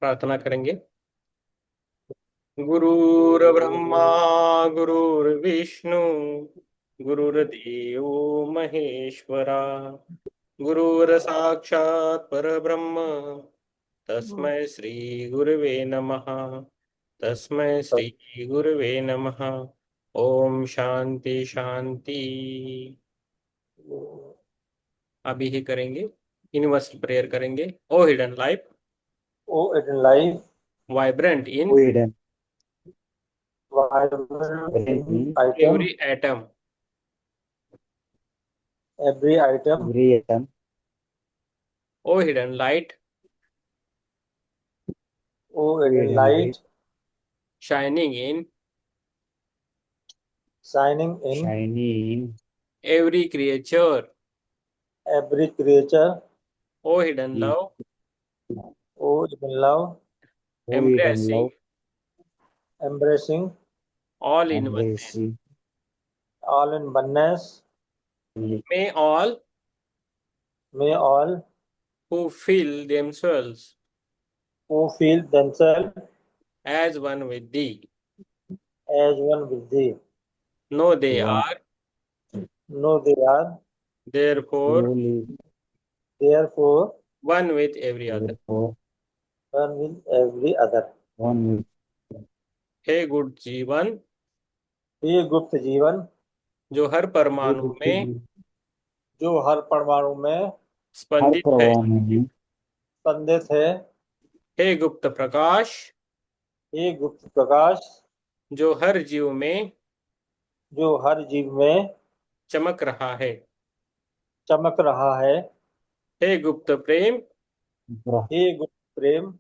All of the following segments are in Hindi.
प्रार्थना करेंगे। गुरुर्ब्रह्मा गुरुर्विष्णु गुरुर्देव महेश्वरा गुरुर्साक्षात् परब्रह्म तस्मै श्री गुरवे नमः। तस्मै श्री गुरवे नमः। ओम शांति शांति। अभी ही करेंगे, यूनिवर्सल प्रेयर करेंगे। O hidden life, O in life, vibrant in Sweden, vibrant in currently item, every atom, every item, every atom, O hidden light, O in Sweden light light, shining in shining in shining every creature, every creature, O hidden in love, O in love, Sweden embracing love, embracing all in oneness. embracing all in oneness. May all May all who feel themselves who feel themselves as one with thee as one with thee know they one are know they are therefore truly, therefore one with every other. therefore one with every other. one with हे गुड जीवन, ये गुप्त जीवन जो हर ये परमाणु गुप्त में जी जो हर परमाणु में हर स्पंदित है, प्रवाह में संदित है, हे गुप्त प्रकाश, ये गुप्त प्रकाश जो हर जीव में जो हर जीव में चमक रहा है, चमक रहा है, हे गुप्त प्रेम, ब्रह्म ये गुप्त प्रेम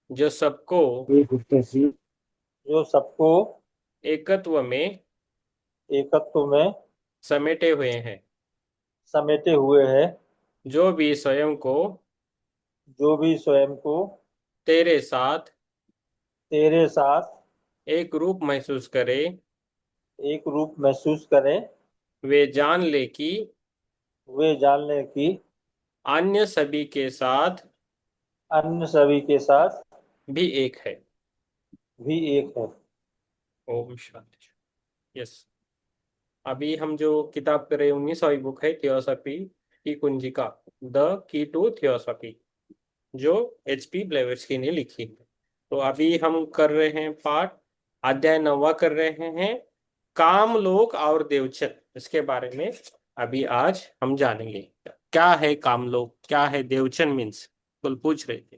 जो सबको ये गुप्त श्री जो सबको एकत्व में एकत्व में समेटे हुए हैं, समेटे हुए है, जो भी स्वयं को जो भी स्वयं को तेरे साथ तेरे साथ एक रूप महसूस करे, एक रूप महसूस करें, वे जान ले कि वे जान लें कि अन्य सभी के साथ अन्य सभी के साथ भी एक है। भी एक है। ओम शांति। यस, अभी हम जो किताब कर रहे हैं 19वीं बुक है थियोसॉफी की Kunjika, the key to theosophy, जो HP ब्लेवेट्स्की ने लिखी है। तो अभी हम कर रहे हैं पाठ, अध्याय 9वां कर रहे हैं, काम लोक और देवचन। इसके बारे में अभी आज हम जानेंगे। क्या है काम लोक, क्या है देवचन, मीन्स कुल पूछ रहे थे।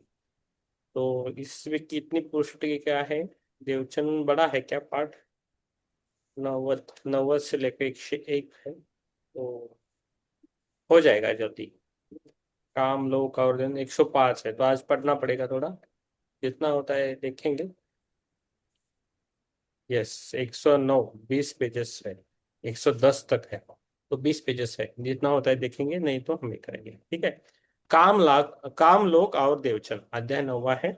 तो इसमें कितनी पुष्टि क्या है, देवचन बड़ा है क्या पाठ, 90 से लेकर 101 है, तो हो जाएगा जल्दी। काम लोक और दिन 105 है, तो आज पढ़ना पड़ेगा थोड़ा, कितना होता है देखेंगे। यस, 109, 20 पेजेस है, 110 तक है, तो 20 पेजेस है, जितना होता है देखेंगे, नहीं तो हम ही करेंगे, ठीक है। काम लोक और देवचन, अध्याय 9वां है।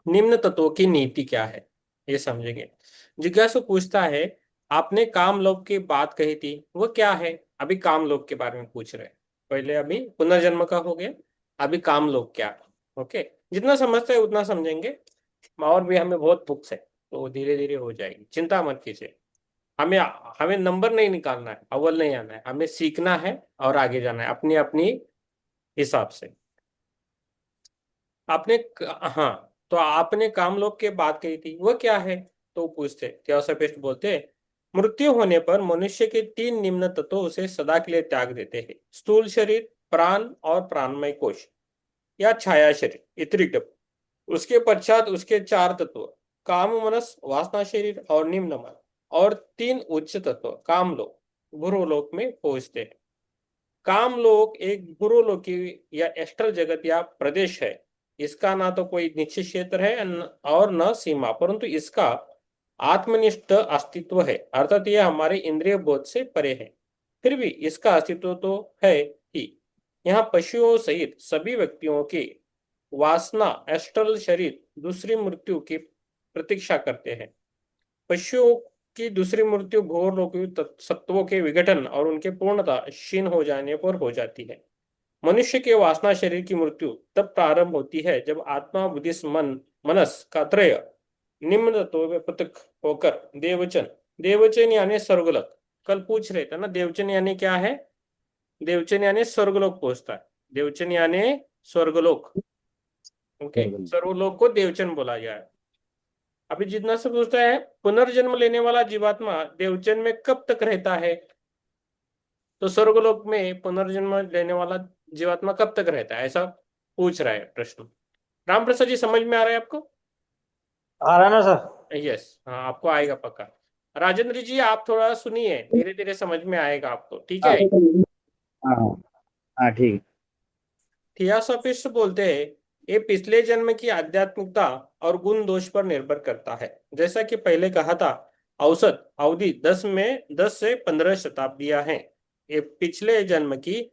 निम्न तत्वों की नीति क्या है, ये समझेंगे। जिज्ञासु पूछता है, आपने काम लोक की बात कही थी, वो क्या है। अभी काम लोक के बारे में पूछ रहे हैं। पहले अभी पुनर्जन्म का हो गया, अभी काम लोक क्या है। ओके, जितना समझते हैं उतना समझेंगे, और भी हमें बहुत बुक्स है, तो धीरे धीरे हो जाएगी, चिंता मत कीजिए। हमें हमें नंबर नहीं निकालना है, अव्वल नहीं आना है, हमें सीखना है और आगे जाना है अपनी अपनी हिसाब से। आपने हाँ, तो आपने कामलोक के बात कही थी, वो क्या है। तो पूछते थियोसॉफिस्ट बोलते, मृत्यु होने पर मनुष्य के 3 निम्न तत्व उसे सदा के लिए त्याग देते हैं, स्थूल शरीर, प्राण और प्राणमय कोश या छाया शरीर, इतरिक। उसके पश्चात उसके 4 तत्व, काम मनस वासना शरीर और निम्न मन, और 3 उच्च तत्व कामलोक गुरुलोक में पहुंचते हैं। कामलोक एक गुरुलोकी या एस्ट्रल जगत या प्रदेश है। इसका ना तो कोई निश्चित क्षेत्र है और न सीमा, परंतु इसका आत्मनिष्ठ अस्तित्व है, अर्थात यह हमारे इंद्रिय बोध से परे है। फिर भी इसका अस्तित्व तो है ही। यहाँ पशुओं सहित सभी व्यक्तियों की वासना एस्ट्रल शरीर दूसरी मृत्यु की प्रतीक्षा करते हैं। पशुओं की दूसरी मृत्यु घोर लौकिक सत्वों के विघटन और उनके पूर्णतः क्षीण हो जाने पर हो जाती है। मनुष्य के वासना शरीर की मृत्यु तब प्रारंभ होती है जब आत्मा बुद्धि मनस का त्रय निम्न तत्वों में पृथक होकर देवचन, देवचन यानी स्वर्गलोक, कल पूछ रहे थे ना, देवचन यानी क्या है? देवचन यानी स्वर्गलोक पहुंचता है, देवचन यानी स्वर्गलोक। ओके, स्वर्गलोक को देवचन बोला गया है। अभी जितना से पूछता है पुनर्जन्म लेने वाला जीवात्मा देवचन में कब तक रहता है, तो स्वर्गलोक में पुनर्जन्म लेने वाला जीवात्मा कब तक रहता है, ऐसा पूछ रहा है प्रश्न। राम प्रसाद जी, समझ में आ रहा है आपको? आ रहा है ना सर? यस, हाँ, आपको आएगा पक्का। राजेंद्र जी, आप थोड़ा सुनिए, धीरे धीरे समझ में आएगा आपको, ठीक हाँ है? हाँ हाँ, ठीक। थियोसॉफिस्ट बोलते हैं ये पिछले जन्म की आध्यात्मिकता और गुण दोष पर निर्भर करता है। जैसा कि पहले कहा था, औसत अवधि 10 से 15 शताब्दियां हैं। ये पिछले जन्म की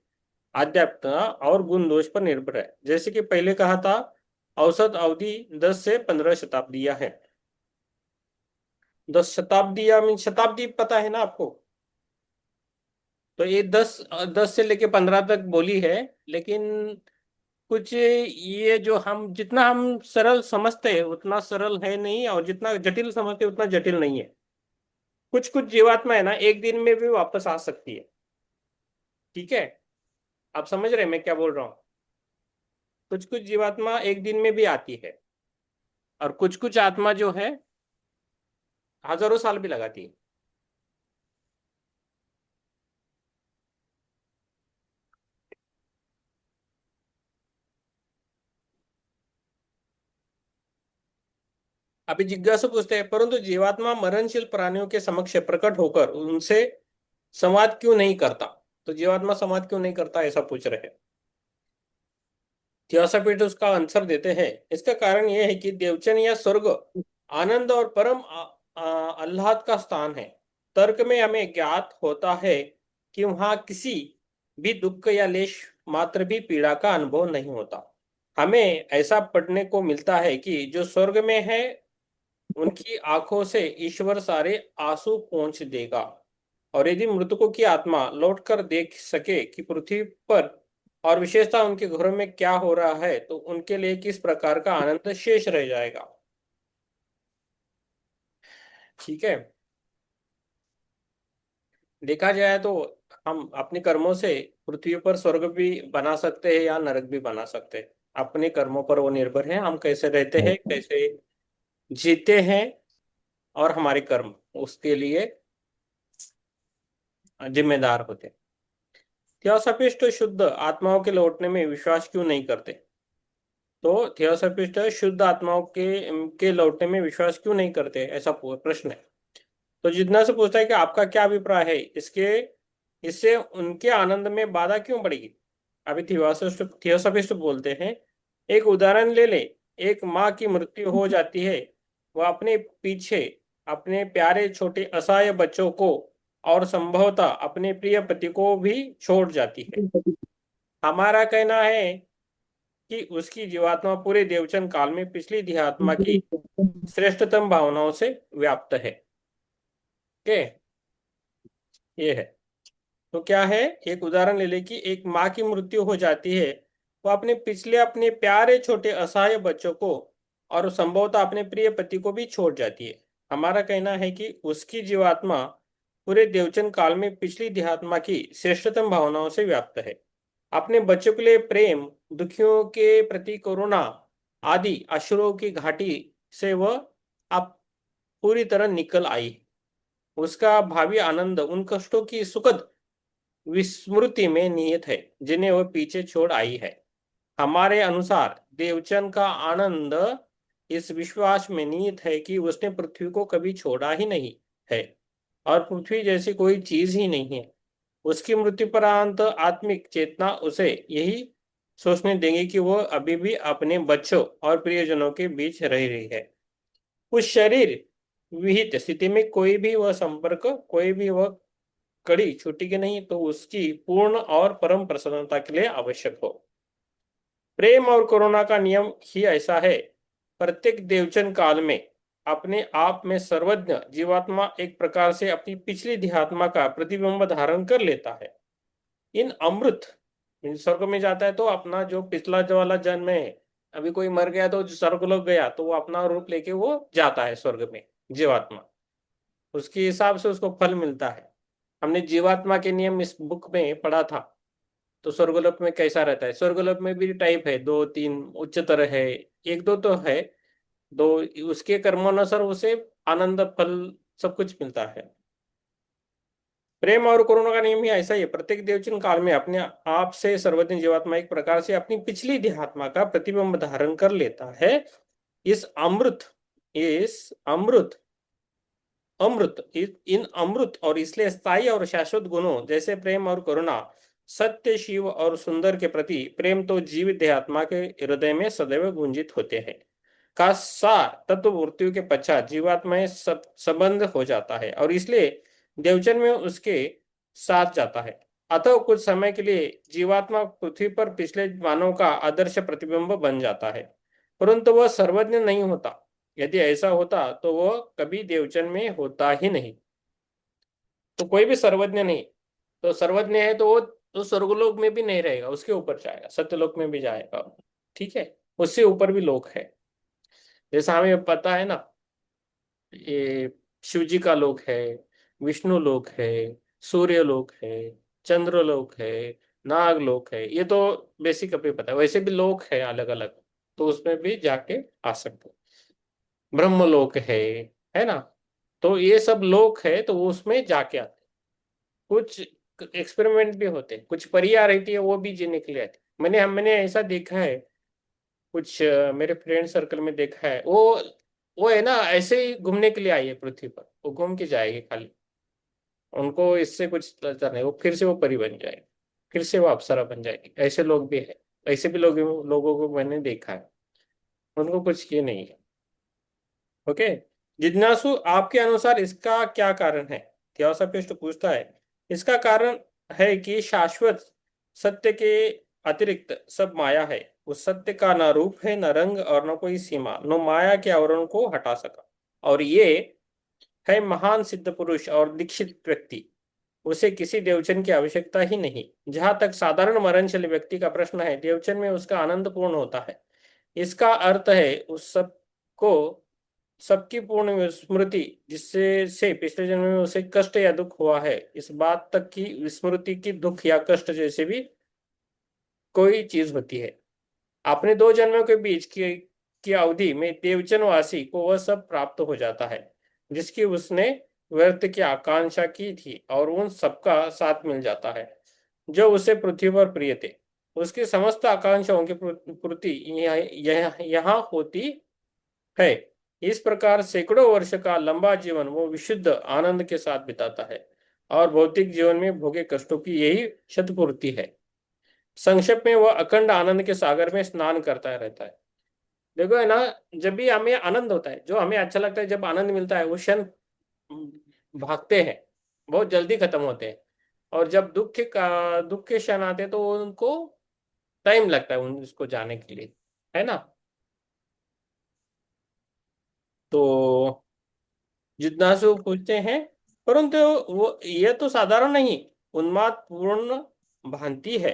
आध्यात्मिकता और गुण दोष पर निर्भर है। जैसे कि पहले कहा था, औसत अवधि 10 से 15 शताब्दियां हैं। 10 शताब्दियां मीन शताब्दी पता है ना आपको? तो ये 10 से लेके 15 तक बोली है, लेकिन कुछ ये जो हम जितना हम सरल समझते हैं उतना सरल है नहीं, और जितना जटिल समझते हैं उतना जटिल नहीं है। कुछ कुछ जीवात्मा है ना, एक दिन में भी वापस आ सकती है। ठीक है, आप समझ रहे हैं मैं क्या बोल रहा हूँ? कुछ कुछ जीवात्मा एक दिन में भी आती है, और कुछ कुछ आत्मा जो है हजारों साल भी लगाती है। अभी जिज्ञासु पूछते हैं, परंतु जीवात्मा मरणशील प्राणियों के समक्ष प्रकट होकर उनसे संवाद क्यों नहीं करता? तो जीवात्मा संवाद क्यों नहीं करता, ऐसा पूछ रहे हैं। थियोसॉफिस्ट उसका आंसर देते हैं, इसका कारण यह है कि देवचन या स्वर्ग आनंद और परम आह्लाद का स्थान है। तर्क में हमें ज्ञात होता है कि वहां किसी भी दुख या लेश मात्र भी पीड़ा का अनुभव नहीं होता। हमें ऐसा पढ़ने को मिलता है कि जो स्वर्ग में है उनकी आंखों से ईश्वर सारे आंसू पोंछ देगा, और यदि मृतकों की आत्मा लौटकर देख सके कि पृथ्वी पर और विशेषता उनके घरों में क्या हो रहा है, तो उनके लिए किस प्रकार का आनंद शेष रह जाएगा। ठीक है, देखा जाए तो हम अपने कर्मों से पृथ्वी पर स्वर्ग भी बना सकते हैं या नरक भी बना सकते हैं। अपने कर्मों पर वो निर्भर है, हम कैसे रहते हैं, कैसे जीते हैं, और हमारे कर्म उसके लिए जिम्मेदार होते हैं। थियोसॉफिस्ट शुद्ध आत्माओं के लौटने में विश्वास क्यों नहीं करते? तो थियोसॉफिस्ट शुद्ध आत्माओं के लौटने में विश्वास क्यों नहीं करते, ऐसा प्रश्न है। तो जितना से पूछता है कि आपका क्या अभिप्राय है इसके, इससे उनके आनंद में बाधा क्यों पड़ेगी? अभी थियोसॉफिस्ट बोलते हैं, एक उदाहरण ले ले। एक माँ की मृत्यु हो जाती है, वह अपने पीछे अपने प्यारे छोटे असहाय बच्चों को और संभवतः अपने प्रिय पति को भी छोड़ जाती है। हमारा कहना है कि उसकी जीवात्मा पूरे देवचन काल में पिछली देहात्मा की श्रेष्ठतम भावनाओं से व्याप्त है। के ये है। तो क्या है, एक उदाहरण ले ले कि एक माँ की मृत्यु हो जाती है, वो अपने पिछले अपने प्यारे छोटे असहाय बच्चों को और संभवतः अपने प्रिय पति को भी छोड़ जाती है। हमारा कहना है कि उसकी जीवात्मा पूरे देवचन काल में पिछली देहात्मा की श्रेष्ठतम भावनाओं से व्याप्त है। अपने बच्चों के लिए प्रेम, दुखियों के प्रति करुणा आदि अश्रुओं की घाटी से वह अब पूरी तरह निकल आई। उसका भावी आनंद उन कष्टों की सुखद विस्मृति में निहित है जिन्हें वह पीछे छोड़ आई है। हमारे अनुसार देवचन का आनंद इस विश्वास में निहित है कि उसने पृथ्वी को कभी छोड़ा ही नहीं है, और पृथ्वी जैसी कोई चीज ही नहीं है। उसकी मृत्यु परांत आत्मिक चेतना उसे यही सोचने देंगे कि वह अभी भी अपने बच्चों और प्रियजनों के बीच रह रही है। उस शरीर विहित स्थिति में कोई भी वह संपर्क, कोई भी वह कड़ी छूटेगी नहीं, तो उसकी पूर्ण और परम प्रसन्नता के लिए आवश्यक हो। प्रेम और करुणा का नियम ही ऐसा है। प्रत्येक देवचन काल में अपने आप में सर्वज्ञ जीवात्मा एक प्रकार से अपनी पिछली देहात्मा का प्रतिबिंब धारण कर लेता है। इन अमृत स्वर्ग में जाता है तो अपना जो पिछला जो वाला जन्म है, अभी कोई मर गया तो स्वर्ग लोग गया तो वो अपना रूप लेके वो जाता है स्वर्ग में, जीवात्मा। उसके हिसाब से उसको फल मिलता है। हमने जीवात्मा के नियम इस बुक में पढ़ा था। तो स्वर्गलोक में कैसा रहता है, स्वर्गलोक में भी टाइप है, दो तीन उच्चतर है, एक दो तो है। दो, उसके कर्मानुसार उसे आनंद फल सब कुछ मिलता है। प्रेम और करुणा का नियम ही ऐसा ही है। प्रत्येक देवचन काल में अपने आप से सर्वज्ञ जीवात्मा एक प्रकार से अपनी पिछली देहात्मा का प्रतिबिंब धारण कर लेता है। इस अमृत इस अमृत अमृत इन अमृत और इसलिए स्थायी और शाश्वत गुणों जैसे प्रेम और करुणा, सत्य, शिव और सुंदर के प्रति प्रेम तो जीवित देहात्मा के हृदय में सदैव गुंजित होते हैं। का सार तत्व मृत्यु के पश्चात जीवात्मा में संबंध हो जाता है और इसलिए देवचन में उसके साथ जाता है। अतः कुछ समय के लिए जीवात्मा पृथ्वी पर पिछले मानव का आदर्श प्रतिबिंब बन जाता है, परंतु वह सर्वज्ञ नहीं होता। यदि ऐसा होता तो वह कभी देवचन में होता ही नहीं। तो कोई भी सर्वज्ञ नहीं, तो सर्वज्ञ है तो वो तो स्वर्गलोक में भी नहीं रहेगा, उसके ऊपर जाएगा, सत्यलोक में भी जाएगा। ठीक है, उससे ऊपर भी लोक है। जैसा हमें पता है ना, ये शिव जी का लोक है, विष्णु लोक है, सूर्य लोक है, चंद्र लोक है, नाग लोक है, ये तो बेसिक अभी पता है। वैसे भी लोक है अलग अलग, तो उसमें भी जाके आ सकते हैं। ब्रह्मलोक है ना। तो ये सब लोक है तो वो उसमें जाके आते हैं। कुछ एक्सपेरिमेंट भी होते हैं, कुछ परियां रहती है वो भी जीने के लिए आती है। मैंने ऐसा देखा है, कुछ मेरे फ्रेंड सर्कल में देखा है। वो है ना, ऐसे ही घूमने के लिए आई है पृथ्वी पर, वो घूम के जाएगी खाली। उनको इससे कुछ ललचा नहीं, वो फिर से वो परी बन जाएगी, फिर से वो अप्सरा बन जाएगी। ऐसे लोग भी है, ऐसे भी लोगों को मैंने देखा है। उनको कुछ ये नहीं है। ओके। जिज्ञासु, आपके अनुसार इसका क्या कारण है? थियोसॉफिस्ट पूछता है। इसका कारण है कि शाश्वत सत्य के अतिरिक्त सब माया है। उस सत्य का न रूप है, न रंग और न कोई सीमा, न माया के आवरण को हटा सका। और ये है महान सिद्ध पुरुष और दीक्षित व्यक्ति, उसे किसी देवचन की आवश्यकता ही नहीं। जहां तक साधारण मरणशील व्यक्ति का प्रश्न है, देवचन में उसका आनंद पूर्ण होता है। इसका अर्थ है उस सब को सबकी पूर्ण स्मृति, जिससे से पिछले जन्म में उसे कष्ट या दुख हुआ है, इस बात तक की विस्मृति की दुख या कष्ट जैसे भी कोई चीज होती है। अपने दो जन्मों के बीच की अवधि में देवचनवासी को वह सब प्राप्त हो जाता है जिसकी उसने व्यर्थ की आकांक्षा की थी, और उन सबका साथ मिल जाता है जो उसे पृथ्वी पर प्रिय थे। उसकी समस्त आकांक्षाओं की पूर्ति यहाँ होती है। इस प्रकार सैकड़ों वर्ष का लंबा जीवन वो विशुद्ध आनंद के साथ बिताता है, और भौतिक जीवन में भोगे कष्टों की यही शतपूर्ति है। संक्षेप में वह अखंड आनंद के सागर में स्नान करता रहता है। देखो है ना, जब भी हमें आनंद होता है, जो हमें अच्छा लगता है, जब आनंद मिलता है वो क्षण भागते हैं, बहुत जल्दी खत्म होते हैं। और जब दुख के क्षण आते हैं तो उनको टाइम लगता है उसको जाने के लिए, है ना। तो जिज्ञासु पूछते हैं, परंतु वो ये तो साधारण नहीं, उन्माद पूर्ण भ्रांति है।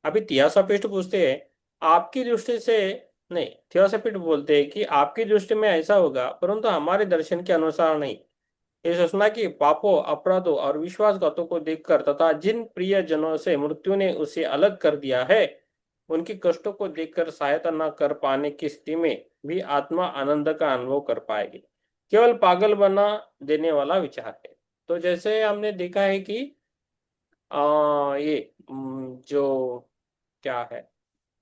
अभी थियोसॉफिस्ट पूछते हैं, आपकी दृष्टि से, नहीं, थियोसॉफिस्ट बोलते हैं कि आपकी दृष्टि में ऐसा होगा, परंतु हमारे दर्शन के अनुसार नहीं। ये सोचना कि पापों, अपराधों और विश्वासघातों को देखकर तथा जिन प्रिय जनों से मृत्यु ने उसे अलग कर दिया है, उनकी कष्टों को देखकर सहायता न कर पाने की स्थिति में भी आत्मा आनंद का अनुभव कर पाएगी, केवल पागल बना देने वाला विचार है। तो जैसे हमने देखा है कि ये जो क्या है,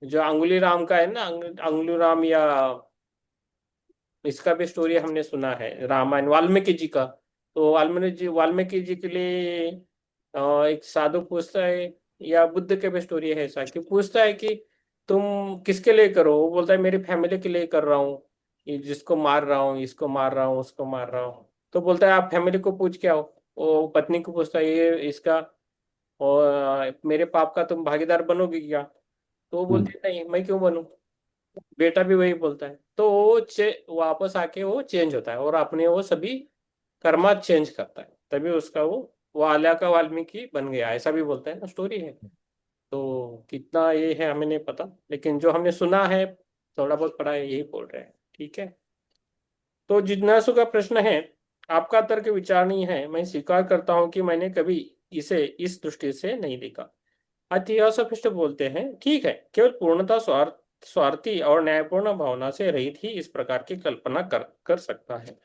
जो अंगुली राम का है ना, अंगुली राम, या इसका भी स्टोरी हमने सुना है रामायण वाल्मीकि जी का। तो वाल्मीकि जी के लिए एक साधु पूछता है, या बुद्ध के भी स्टोरी है ऐसा, कि पूछता है कि तुम किसके लिए करो। वो बोलता है मेरी फैमिली के लिए कर रहा हूँ, ये जिसको मार रहा हूँ, इसको मार रहा हूँ, उसको मार रहा हूँ। तो बोलता है आप फैमिली को पूछ के आओ। वो पत्नी को पूछता है ये इसका, और मेरे पाप का तुम भागीदार बनोगे क्या? तो वो बोलती है नहीं, मैं क्यों बनूं। बेटा भी वही बोलता है। तो वो वापस आके वो चेंज होता है और अपने वो सभी कर्मा चेंज करता है, तभी उसका वो आल्या का वाल्मीकि बन गया, ऐसा भी बोलता है ना, स्टोरी है। तो कितना ये है हमें नहीं पता, लेकिन जो हमने सुना है, थोड़ा बहुत पढ़ा है, यही बोल रहे हैं। ठीक है। तो जिज्ञासु का प्रश्न है, आपका तर्क विचारणीय है, मैं स्वीकार करता हूं कि मैंने कभी इसे इस दृष्टि से नहीं देखा। थियोसॉफिस्ट बोलते हैं, ठीक है, केवल पूर्णता स्वार्थी और न्यायपूर्ण भावना से रहित ही इस प्रकार की कल्पना कर सकता है।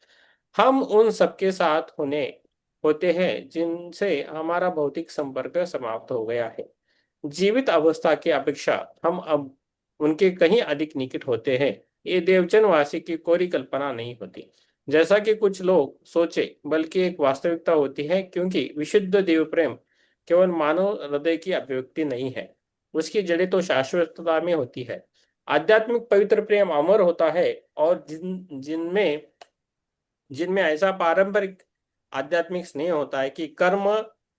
हम उन सबके साथ होते हैं जिनसे हमारा भौतिक संपर्क समाप्त हो गया है। जीवित अवस्था की अपेक्षा हम अब उनके कहीं अधिक निकट होते हैं। ये देवचनवासी की कोरी कल्पना नहीं होती, जैसा कि कुछ लोग सोचे, बल्कि एक वास्तविकता होती है, क्योंकि विशुद्ध देव प्रेम केवल मानव हृदय की अभिव्यक्ति नहीं है, उसकी जड़ें तो शाश्वतता में होती है। आध्यात्मिक पवित्र प्रेम अमर होता है, और जिनमें जिनमें ऐसा पारंपरिक आध्यात्मिक स्नेह होता है कि कर्म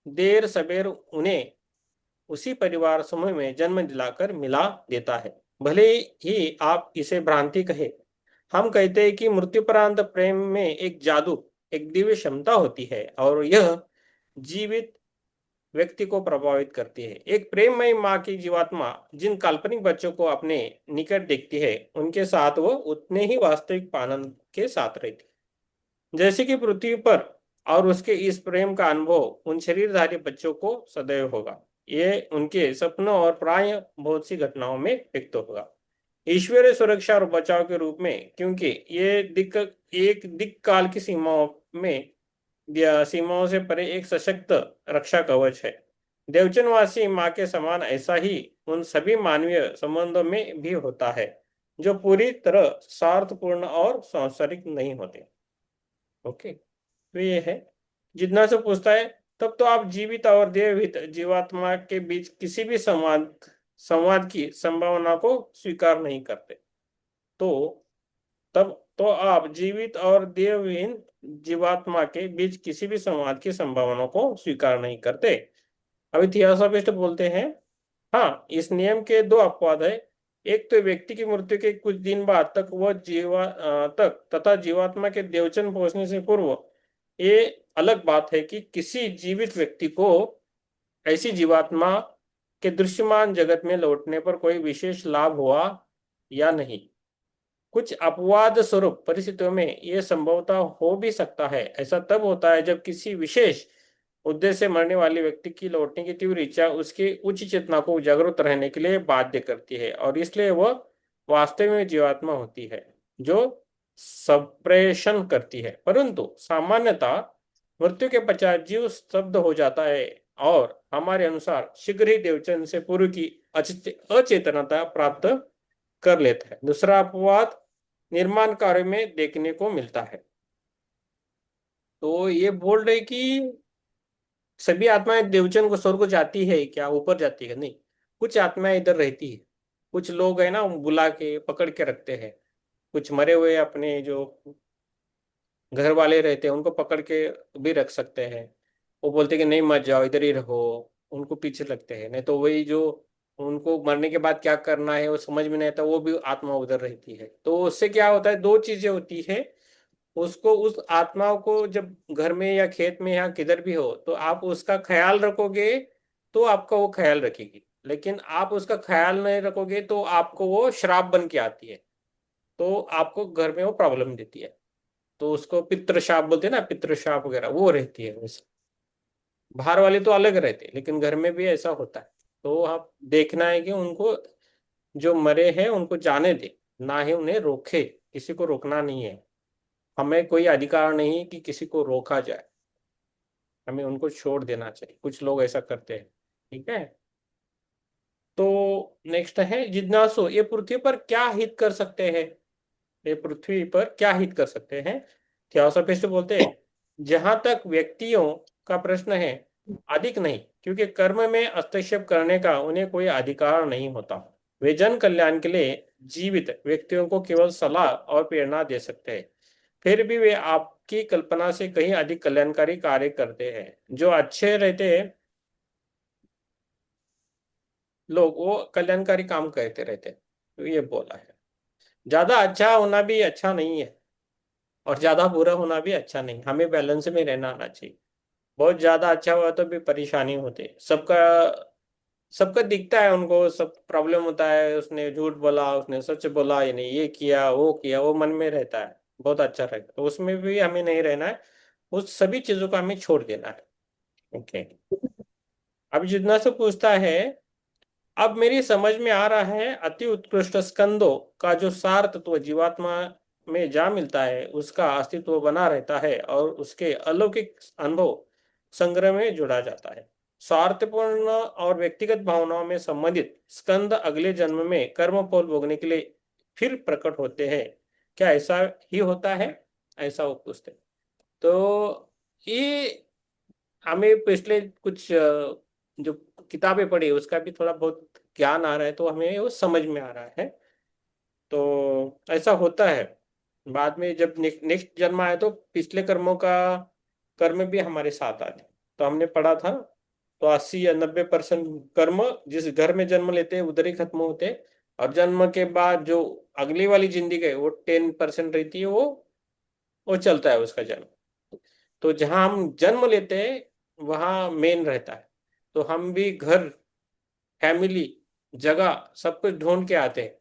देर सबेर उन्हें उसी परिवार समूह में जन्म दिलाकर मिला देता है। भले ही आप इसे भ्रांति कहे, हम कहते हैं कि मृत्युपरांत प्रेम में एक जादू, एक दिव्य क्षमता होती है, और यह जीवित व्यक्ति को प्रभावित करती है। एक प्रेममयी माँ की जीवात्मा जिन काल्पनिक बच्चों को अपने निकट देखती है, उनके साथ वो उतने ही वास्तविक आनंद के साथ रहती है जैसे कि पृथ्वी पर, और उसके इस प्रेम का अनुभव उन शरीरधारी बच्चों को सदैव होगा। ये उनके सपनों और प्राय बहुत सी घटनाओं में व्यक्त होगा, ईश्वरीय सुरक्षा और बचाव के रूप में, क्योंकि ये एक दिक् काल की में या सीमाओं से परे एक सशक्त रक्षा कवच है। देवचनवासी माँ के समान ऐसा ही उन सभी मानवीय संबंधों में भी होता है, जो पूरी तरह स्वार्थपूर्ण और सांसारिक नहीं होते। ओके, तो ये है। जिज्ञासु पूछता है, तब तो आप जीवित और देवहित जीवात्मा के बीच किसी भी संवाद संवाद की संभावना को स्वीकार नहीं करते। तो तब तो आप जीवित और देवहीन जीवात्मा के बीच किसी भी संवाद की संभावना को स्वीकार नहीं करते। अभी थियोसॉफिस्ट बोलते हैं, हाँ, इस नियम के दो अपवाद है। एक तो व्यक्ति की मृत्यु के कुछ दिन बाद तक वह तक तथा जीवात्मा के देवचन पहुंचने से पूर्व। ये अलग बात है कि किसी जीवित व्यक्ति को ऐसी जीवात्मा के दृश्यमान जगत में लौटने पर कोई विशेष लाभ हुआ या नहीं। कुछ अपवाद स्वरूप परिस्थितियों में यह संभवतः हो भी सकता है। ऐसा तब होता है जब किसी विशेष उद्देश्य से मरने वाले व्यक्ति की लौटने की तीव्र इच्छा उसकी उच्च चेतना को जागरूक रहने के लिए बाध्य करती है, और इसलिए वह वास्तव में जीवात्मा होती है जो सप्रेषण करती है। परंतु सामान्यतः मृत्यु के पश्चात जीव स्तब्ध हो जाता है, और हमारे अनुसार शीघ्र ही देवचन से पूर्व की अचेतनता प्राप्त कर लेता है। दूसरा अपवाद निर्माण कार्य में देखने को मिलता है। तो ये बोल रहे कि सभी आत्माएं देवचन को स्वर्ग को जाती है क्या, ऊपर जाती है? नहीं, कुछ आत्माएं इधर रहती है। कुछ लोग है ना, बुला के पकड़ के रखते हैं। कुछ मरे हुए अपने जो घर वाले रहते हैं उनको पकड़ के भी रख सकते हैं। वो बोलते हैं कि नहीं मत जाओ, इधर ही रहो, उनको पीछे लगते हैं। नहीं तो वही जो उनको मरने के बाद क्या करना है वो समझ में नहीं आता, वो भी आत्मा उधर रहती है। तो उससे क्या होता है, दो चीजें होती है। उसको, उस आत्मा को जब घर में या खेत में या किधर भी हो, तो आप उसका ख्याल रखोगे तो आपका वो ख्याल रखेगी। लेकिन आप उसका ख्याल नहीं रखोगे तो आपको वो श्राप बन के आती है, तो आपको घर में वो प्रॉब्लम देती है। तो उसको पितृ शाप बोलते हैं ना, पितृ शाप वगैरह वो रहती है वैसे। बाहर वाले तो अलग रहते हैं, लेकिन घर में भी ऐसा होता है। तो आप देखना है कि उनको, जो मरे हैं उनको जाने दे, ना ही उन्हें रोके। किसी को रोकना नहीं है। हमें कोई अधिकार नहीं कि किसी को रोका जाए, हमें उनको छोड़ देना चाहिए। कुछ लोग ऐसा करते हैं। ठीक है। तो नेक्स्ट है, जिज्ञासु, ये पृथ्वी पर क्या हित कर सकते हैं? ये पृथ्वी पर क्या हित कर सकते हैं? थियोसॉफिस्ट बोलते हैं, जहां तक व्यक्तियों का प्रश्न है, अधिक नहीं, क्योंकि कर्म में हस्तक्षेप करने का उन्हें कोई अधिकार नहीं होता। वे जन कल्याण के लिए जीवित व्यक्तियों को केवल सलाह और प्रेरणा दे सकते हैं। फिर भी वे आपकी कल्पना से कहीं अधिक कल्याणकारी कार्य करते हैं। जो अच्छे रहते हैं लोग, वो कल्याणकारी काम करते रहते हैं। तो ये बोला है, ज्यादा अच्छा होना भी अच्छा नहीं है, और ज्यादा बुरा होना भी अच्छा नहीं। हमें बैलेंस में रहना आना चाहिए। बहुत ज्यादा अच्छा हुआ तो भी परेशानी होती है सबका। सबका दिखता है, उनको सब प्रॉब्लम होता है, उसने झूठ बोला, उसने सच बोला, यानी ये किया वो किया, वो मन में रहता है, बहुत अच्छा रहेगा, तो उसमें भी हमें नहीं रहना है, उस सभी चीजों को हमें छोड़ देना है। ओके। अब जितना से पूछता है, अब मेरी समझ में आ रहा है अति उत्कृष्ट स्कंदों का जो सार तत्व जीवात्मा में जा मिलता है उसका अस्तित्व बना रहता है और उसके अलौकिक अनुभव संग्रह में जुड़ा जाता है। स्वार्थपूर्ण और व्यक्तिगत भावनाओं में संबंधित स्कंद अगले जन्म में कर्म फल भोगने के लिए फिर प्रकट होते हैं। क्या ऐसा ही होता है? ऐसा वो पूछते हैं। तो ये हमें पिछले कुछ जो किताबें पढ़ी उसका भी थोड़ा बहुत ज्ञान आ रहा है, तो हमें वो समझ में आ रहा है। तो ऐसा होता है, बाद में जब नेक्स्ट जन्म आए तो पिछले कर्मों का कर्म भी हमारे साथ आते हैं। तो हमने पढ़ा था, तो 80 या 90% कर्म जिस घर में जन्म लेते हैं उधर ही खत्म होते हैं, और जन्म के बाद जो अगली वाली जिंदगी है वो 10% रहती है, वो चलता है उसका जन्म। तो जहां हम जन्म लेते हैं वहां मेन रहता है, तो हम भी घर, फैमिली, जगह सब कुछ ढूंढ के आते हैं।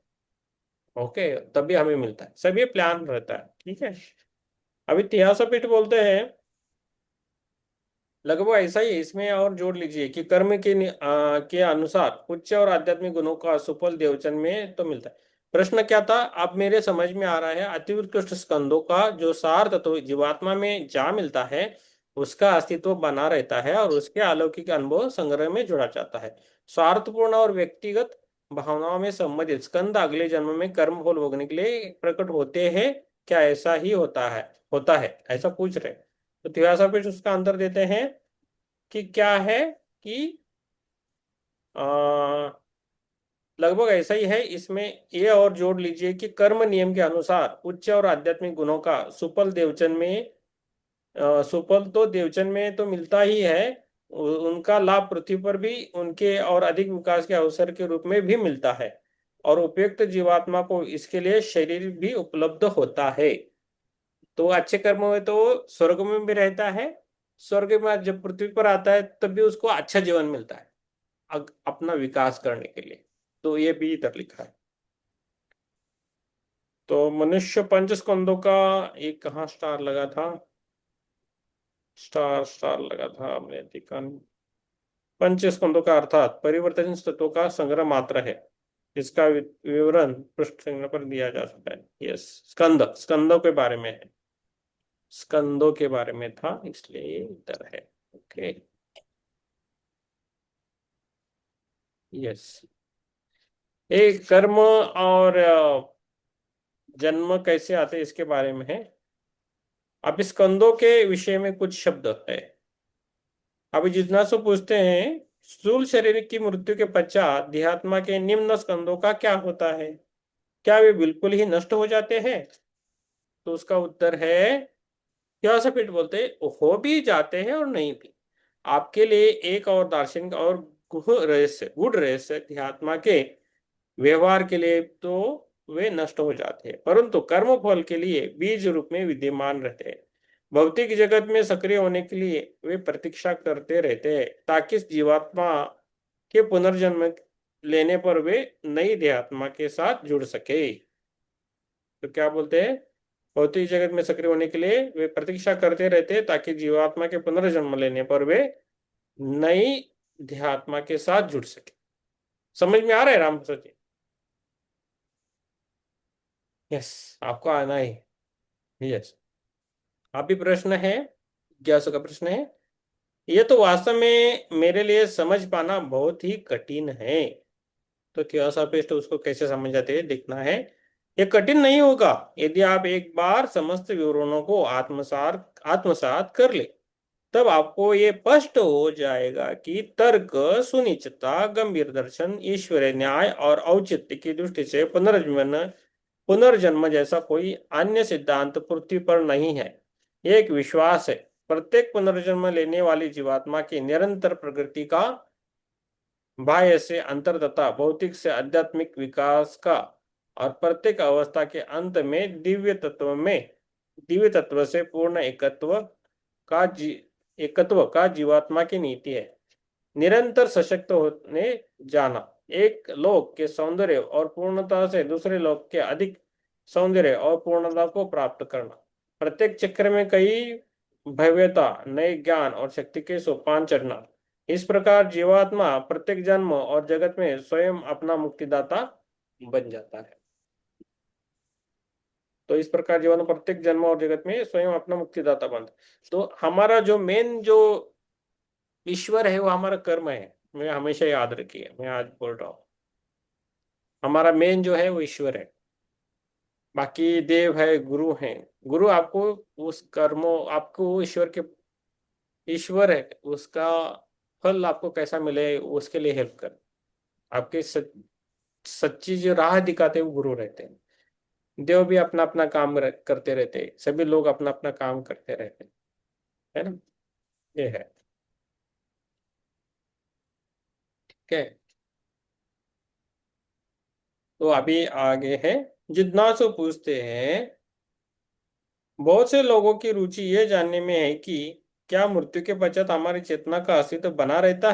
ओके, तभी हमें मिलता है, सब ये प्लान रहता है। ठीक है। अभी तिहासपीठ बोलते हैं लगभग ऐसा ही है, इसमें और जोड़ लीजिए कि कर्म के अनुसार उच्च और आध्यात्मिक गुणों का सुफल देवचन में तो मिलता है। प्रश्न क्या था? अब मेरे समझ में आ रहा है अति उत्कृष्ट स्कंदों का जो सार तत्व जीवात्मा में जा मिलता है उसका अस्तित्व बना रहता है और उसके अलौकिक अनुभव संग्रह में जोड़ा जाता है। स्वार्थपूर्ण और व्यक्तिगत भावनाओं में संबंधित स्कंद अगले जन्म में कर्म फल भोगने के लिए प्रकट होते हैं। क्या ऐसा ही होता है ऐसा पूछ रहे हैं। तो तिहासापीठ उसका आंसर देते हैं कि क्या है कि आ, लगभग ऐसा ही है। इसमें ये और जोड़ लीजिए कि कर्म नियम के अनुसार उच्च और आध्यात्मिक गुणों का सुफल तो देवचन में तो मिलता ही है, उनका लाभ पृथ्वी पर भी उनके और अधिक विकास के अवसर के रूप में भी मिलता है, और उपयुक्त जीवात्मा को इसके लिए शरीर भी उपलब्ध होता है। तो अच्छे कर्म हुए तो वो स्वर्ग में भी रहता है, स्वर्ग में जब पृथ्वी पर आता है तब भी उसको अच्छा जीवन मिलता है अपना विकास करने के लिए। तो ये भी इधर लिखा है। तो मनुष्य पंच स्कंदों का एक कहाँ स्टार लगा था? स्टार स्टार लगा था, हमने देखा नहीं। पंच स्कंदों का अर्थात परिवर्तन तत्वों का संग्रह मात्र है, इसका विवरण पृष्ठ संख्या पर दिया जा सकता है। यस, स्कंदों के बारे में है, स्कंदों के बारे में था इसलिए इधर है। ओके। यस, एक कर्म और जन्म कैसे आते हैं इसके बारे में है। अब स्कंदों के विषय में कुछ शब्द है। अभी जिज्ञासु पूछते हैं स्थूल शरीर की मृत्यु के पश्चात देहात्मा के निम्न स्कंदों का क्या होता है? क्या वे बिल्कुल ही नष्ट हो जाते हैं? तो उसका उत्तर है, थियोसॉफिस्ट बोलते हैं हो भी जाते हैं और नहीं भी। आपके लिए एक और दार्शनिक और गुढ़ रहस्य अध्यात्मा के व्यवहार के लिए तो वे नष्ट हो जाते हैं, परंतु कर्म फल के लिए बीज रूप में विद्यमान रहते हैं। भौतिक जगत में सक्रिय होने के लिए वे प्रतीक्षा करते रहते हैं ताकि जीवात्मा के पुनर्जन्म लेने पर वे नई देहात्मा के साथ जुड़ सके। तो क्या बोलते हैं? भौतिक जगत में सक्रिय होने के लिए वे प्रतीक्षा करते रहते हैं ताकि जीवात्मा के पुनर्जन्म लेने पर वे नई देहात्मा के साथ जुड़ सके। समझ में आ रहा है राम प्रसाद जी? यस, आपको आना है। यस। अभी प्रश्न है, 1100 का प्रश्न है। ये तो वास्तव में मेरे लिए समझ पाना बहुत ही कठिन है। तो थियोसॉफिस्ट उसको कैसे समझ जाते हैं देखना है। ये कठिन नहीं होगा यदि आप एक बार समस्त विवरणों को आत्मसात आत्मसात कर ले, तब आपको ये स्पष्ट हो जाएगा कि तर्क, सुनिश्चितता, गंभीर दर्शन, ईश्वरीय न्याय और औचित्य की दृष्टि से पुनर्जन्म जैसा कोई अन्य सिद्धांत पृथ्वी पर नहीं है। ये एक विश्वास है प्रत्येक पुनर्जन्म लेने वाली जीवात्मा की निरंतर प्रगति का, बाह्य से अंतर तथा भौतिक से आध्यात्मिक विकास का, और प्रत्येक अवस्था के अंत में दिव्य तत्व से पूर्ण का जी एकत्व का जीवात्मा की नीति है। निरंतर सशक्त होने जाना, एक लोक के सौंदर्य और पूर्णता से दूसरे लोक के अधिक सौंदर्य और पूर्णता को प्राप्त करना, प्रत्येक चक्र में कई भव्यता, नए ज्ञान और शक्ति के सोपान चढ़ना। इस प्रकार जीवात्मा प्रत्येक जन्म और जगत में स्वयं अपना मुक्तिदाता बन जाता है। तो इस प्रकार जीवन प्रत्येक जन्म और जगत में स्वयं अपना मुक्तिदाता बनता है। तो हमारा जो मेन जो ईश्वर है वो हमारा कर्म है। मैं हमेशा याद रखिए, मैं आज बोल रहा हूँ, हमारा मेन जो है वो ईश्वर है। बाकी देव है, गुरु है। गुरु आपको उस कर्मों, आपको ईश्वर के, ईश्वर है उसका फल आपको कैसा मिले उसके लिए हेल्प कर, आपके सच्ची जो राह दिखाते हैं वो गुरु रहते हैं। देव भी अपना अपना काम करते रहते हैं, सभी लोग अपना अपना काम करते रहते हैं, है ना। ये है। ठीक है। तो अभी आगे है। जिज्ञासु पूछते हैं, बहुत से लोगों की रुचि ये जानने में है कि क्या मृत्यु के पश्चात हमारी चेतना का अस्तित्व बना रहता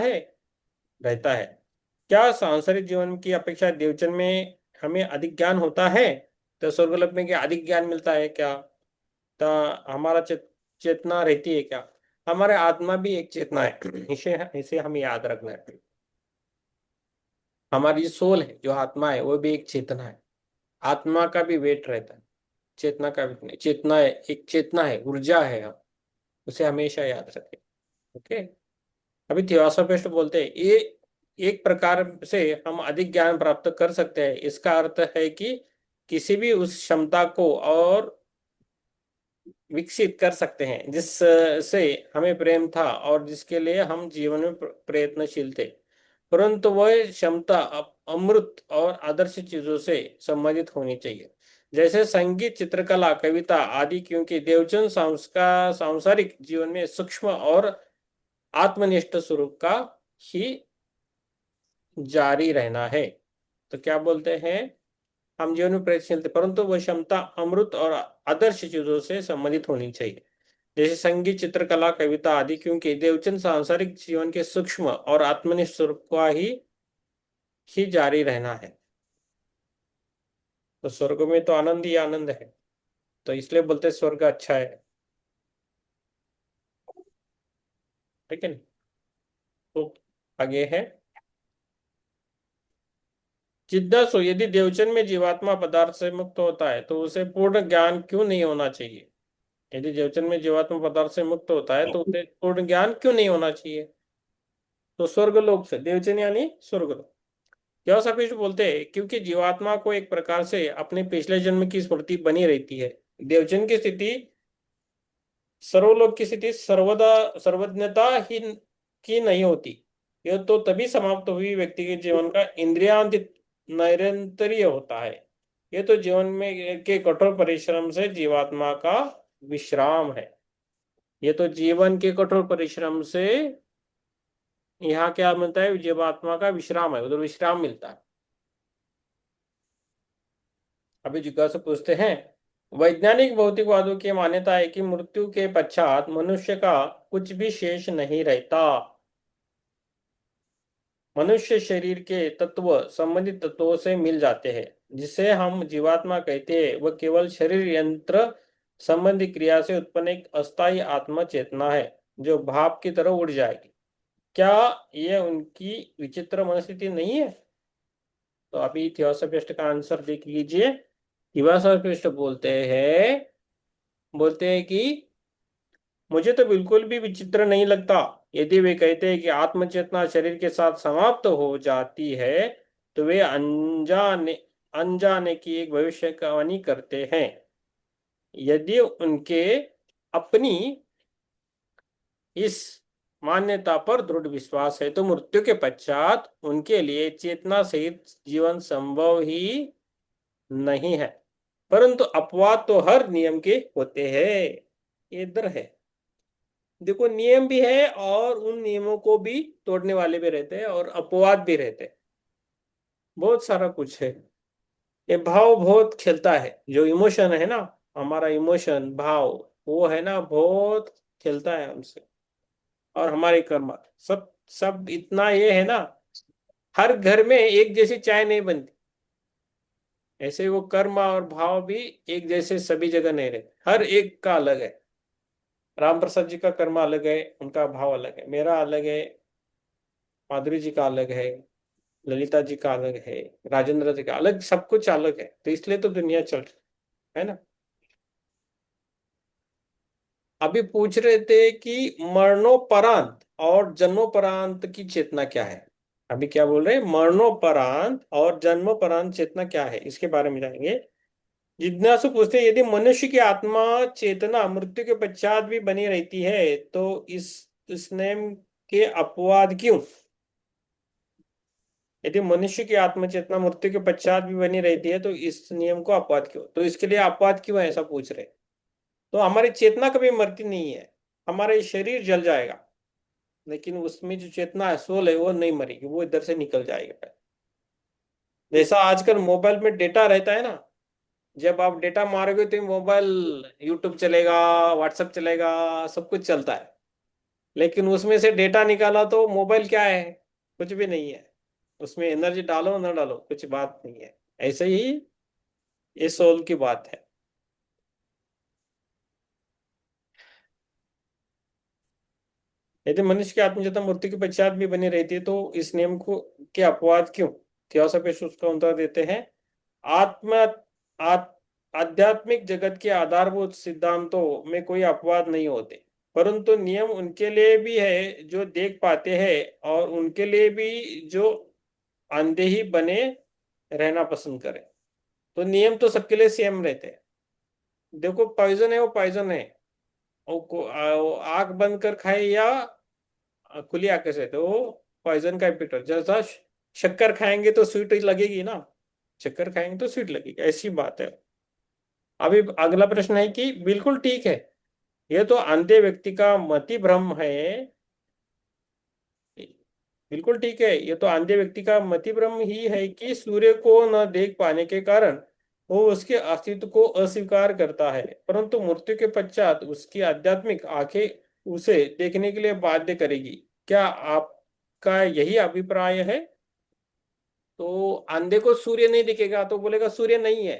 है। क्या सांसारिक जीवन की अपेक्षा देवचन में हमें अधिक ज्ञान होता है, तो स्वर्गलोक में क्या अधिक ज्ञान मिलता है क्या, तो हमारा चेतना रहती है क्या। हमारे आत्मा भी एक चेतना है, इसे इसे हमें याद रखना है। हमारी सोल है, जो आत्मा है, वो भी एक चेतना है। आत्मा का भी वेट रहता है, चेतना का वेट नहीं। चेतना है, एक चेतना है, ऊर्जा है, हम उसे हमेशा याद रखें। ओके। अभी थियोसॉफिस्ट बोलते हैं ये एक प्रकार से हम अधिक ज्ञान प्राप्त कर सकते हैं। इसका अर्थ है कि किसी भी उस क्षमता को और विकसित कर सकते हैं जिस से हमें प्रेम था और जिसके लिए हम जीवन में प्रयत्नशील थे, परंतु वह क्षमता अमृत और आदर्श चीजों से संबंधित होनी चाहिए, जैसे संगीत, चित्रकला, कविता आदि, क्योंकि देवचंद सांसारिक जीवन में सूक्ष्म और आत्मनिष्ठ स्वरूप का ही जारी रहना है। तो क्या बोलते हैं, हम जीवन में प्रयत्नशील थे परंतु वह क्षमता अमृत और आदर्श चीजों से संबंधित होनी चाहिए, जैसे संगीत, चित्रकला, कविता आदि, क्योंकि देवचंद सांसारिक जीवन के सूक्ष्म और आत्मनिष्ठ स्वरूप का ही जारी रहना है। तो स्वर्ग में तो आनंद ही आनंद है, तो इसलिए बोलते हैं स्वर्ग अच्छा है। ठीक है ना। तो आगे है। जिज्ञासु, यदि देवचन में जीवात्मा पदार्थ से मुक्त होता है तो उसे पूर्ण ज्ञान क्यों नहीं होना चाहिए। यदि देवचन में जीवात्मा पदार्थ से मुक्त होता है तो उसे पूर्ण ज्ञान क्यों नहीं होना चाहिए। तो स्वर्गलोक से, देवचन यानी स्वर्गलोक। थियोसॉफिस्ट बोलते हैं क्योंकि जीवात्मा को एक प्रकार से अपने पिछले जन्म की स्मृति बनी रहती है। देवचन की स्थिति, सर्वलोक की स्थिति सर्वदा सर्वज्ञता ही की नहीं होती। यह तो तभी समाप्त हुई व्यक्ति के जीवन का इंद्रियान्वित नैरंतर्य होता है। यह तो जीवन में के कठोर परिश्रम से जीवात्मा का विश्राम है। ये तो जीवन के कठोर परिश्रम से यहाँ क्या मिलता है, जीवात्मा का विश्राम है, उधर विश्राम मिलता है। अभी जिज्ञासु पूछते हैं, वैज्ञानिक भौतिकवादियों की मान्यता है कि मृत्यु के पश्चात मनुष्य का कुछ भी शेष नहीं रहता। मनुष्य शरीर के तत्व संबंधित तत्वों से मिल जाते हैं, जिसे हम जीवात्मा कहते हैं। वह केवल शरीर यंत्र संबंधी क्रिया से उत्पन्न एक अस्थायी आत्मा चेतना है, जो भाप की तरह उड़ जाएगी। क्या यह उनकी विचित्र मनस्थिति नहीं है। तो अभी थियोसॉफिस्ट का आंसर देख लीजिए। थियोसॉफिस्ट बोलते हैं कि मुझे तो बिल्कुल भी विचित्र नहीं लगता यदि वे कहते हैं कि आत्मचेतना शरीर के साथ समाप्त हो जाती है, तो वे अनजाने अनजाने की एक भविष्यवाणी करते हैं। यदि उनके अपनी इस मान्यता पर दृढ़ विश्वास है तो मृत्यु के पश्चात उनके लिए चेतना सहित जीवन संभव ही नहीं है। परंतु अपवाद तो हर नियम के होते हैं। ये इधर है, देखो, नियम भी है और उन नियमों को भी तोड़ने वाले भी रहते हैं और अपवाद भी रहते हैं। बहुत सारा कुछ है। ये भाव बहुत खेलता है, जो इमोशन है ना, हमारा इमोशन भाव, वो है ना बहुत खेलता है हमसे, और हमारे कर्म सब सब इतना ये है ना, हर घर में एक जैसी चाय नहीं बनती। ऐसे वो कर्म और भाव भी एक जैसे सभी जगह नहीं रहते, हर एक का अलग है। राम प्रसाद जी का कर्म अलग है, उनका भाव अलग है, मेरा अलग है, माधुरी जी का अलग है, ललिता जी का अलग है, राजेंद्र जी का अलग, सब कुछ अलग है, तो इसलिए तो दुनिया चल रही है ना। अभी पूछ रहे थे कि मरणोपरांत और जन्मोपरांत की चेतना क्या है। अभी क्या बोल रहे हैं, मरणोपरांत और जन्मोपरांत चेतना क्या है, इसके बारे में जानेंगे। जिज्ञासु पूछते हैं, यदि मनुष्य की आत्मा चेतना मृत्यु के पश्चात भी बनी रहती है तो इस नेम के अपवाद क्यों। यदि मनुष्य की आत्म चेतना मृत्यु के पश्चात भी बनी रहती है तो इस नियम को अपवाद क्यों, तो इसके लिए अपवाद क्यों है ऐसा पूछ रहे। तो हमारी चेतना कभी मरती नहीं है, हमारा ये शरीर जल जाएगा, लेकिन उसमें जो चेतना है, सोल है, वो नहीं मरेगी, वो इधर से निकल जाएगा। जैसा आजकल मोबाइल में डेटा रहता है ना, जब आप डेटा मारोगे तो मोबाइल, यूट्यूब चलेगा, व्हाट्सएप चलेगा, सब कुछ चलता है। लेकिन उसमें से डेटा निकाला तो मोबाइल क्या है, कुछ भी नहीं है। उसमें एनर्जी डालो ना डालो कुछ बात नहीं है। ऐसे ही ये सोल की बात है। यदि मनुष्य की आत्मचेतना मृत्यु के पश्चात भी बनी रहती है तो इस नियम को के अपवाद क्यों। थियोसॉफिस्ट उसका उत्तर देते हैं, आत्म आत, आध्यात्मिक जगत के आधारभूत सिद्धांतों में कोई अपवाद नहीं होते, परंतु नियम उनके लिए भी है जो देख पाते हैं और उनके लिए भी जो अंधे ही बने रहना पसंद करें। तो नियम तो सबके लिए सेम रहते हैं। देखो पॉइजन है वो पॉइजन है, आंख बंद कर खाए या खुली आंखें से, तो पॉइजन का इफेक्ट है। जैसा शक्कर खाएंगे तो स्वीट लगेगी ना, शक्कर खाएंगे तो स्वीट लगेगी, ऐसी बात है। अभी अगला प्रश्न है कि बिल्कुल ठीक है, यह तो अंधे व्यक्ति का मति भ्रम है। बिल्कुल ठीक है, ये तो अंधे व्यक्ति का मति भ्रम ही है कि सूर्य को न देख पाने के कारण वो उसके अस्तित्व को अस्वीकार करता है, परंतु मृत्यु के पश्चात उसकी आध्यात्मिक आंखें उसे देखने के लिए बाध्य करेगी। क्या आपका यही अभिप्राय है। तो अंधे को सूर्य नहीं दिखेगा तो बोलेगा सूर्य नहीं है,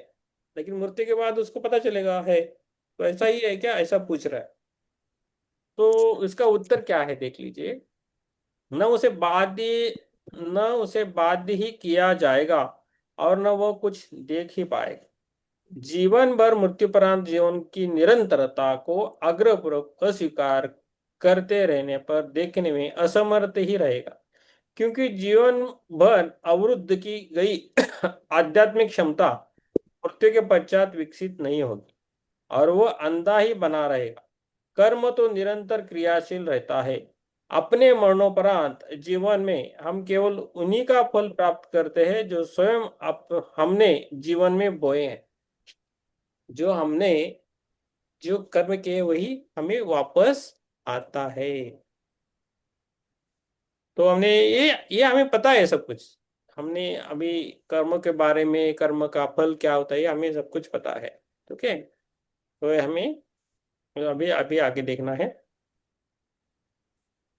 लेकिन मृत्यु के बाद उसको पता चलेगा है। तो ऐसा ही है क्या, ऐसा पूछ रहा है। तो इसका उत्तर क्या है देख लीजिए। न उसे बाध्य न उसे बाध्य ही किया जाएगा और न वो कुछ देख ही पाएगा। जीवन भर मृत्युपरांत जीवन की निरंतरता को अग्रपूर्वक अस्वीकार करते रहने पर देखने में असमर्थ ही रहेगा, क्योंकि जीवन भर अवरुद्ध की गई आध्यात्मिक क्षमता मृत्यु के पश्चात विकसित नहीं होगी और वो अंधा ही बना रहेगा। कर्म तो निरंतर क्रियाशील रहता है। अपने मरणोपरांत जीवन में हम केवल उन्हीं का फल प्राप्त करते हैं जो स्वयं हमने जीवन में बोए हैं। जो हमने जो कर्म किए वही हमें वापस आता है। तो हमने ये हमें पता है सब कुछ। हमने अभी कर्म के बारे में, कर्म का फल क्या होता है, हमें सब कुछ पता है। ठीक है, तो ये हमें अभी अभी आगे देखना है।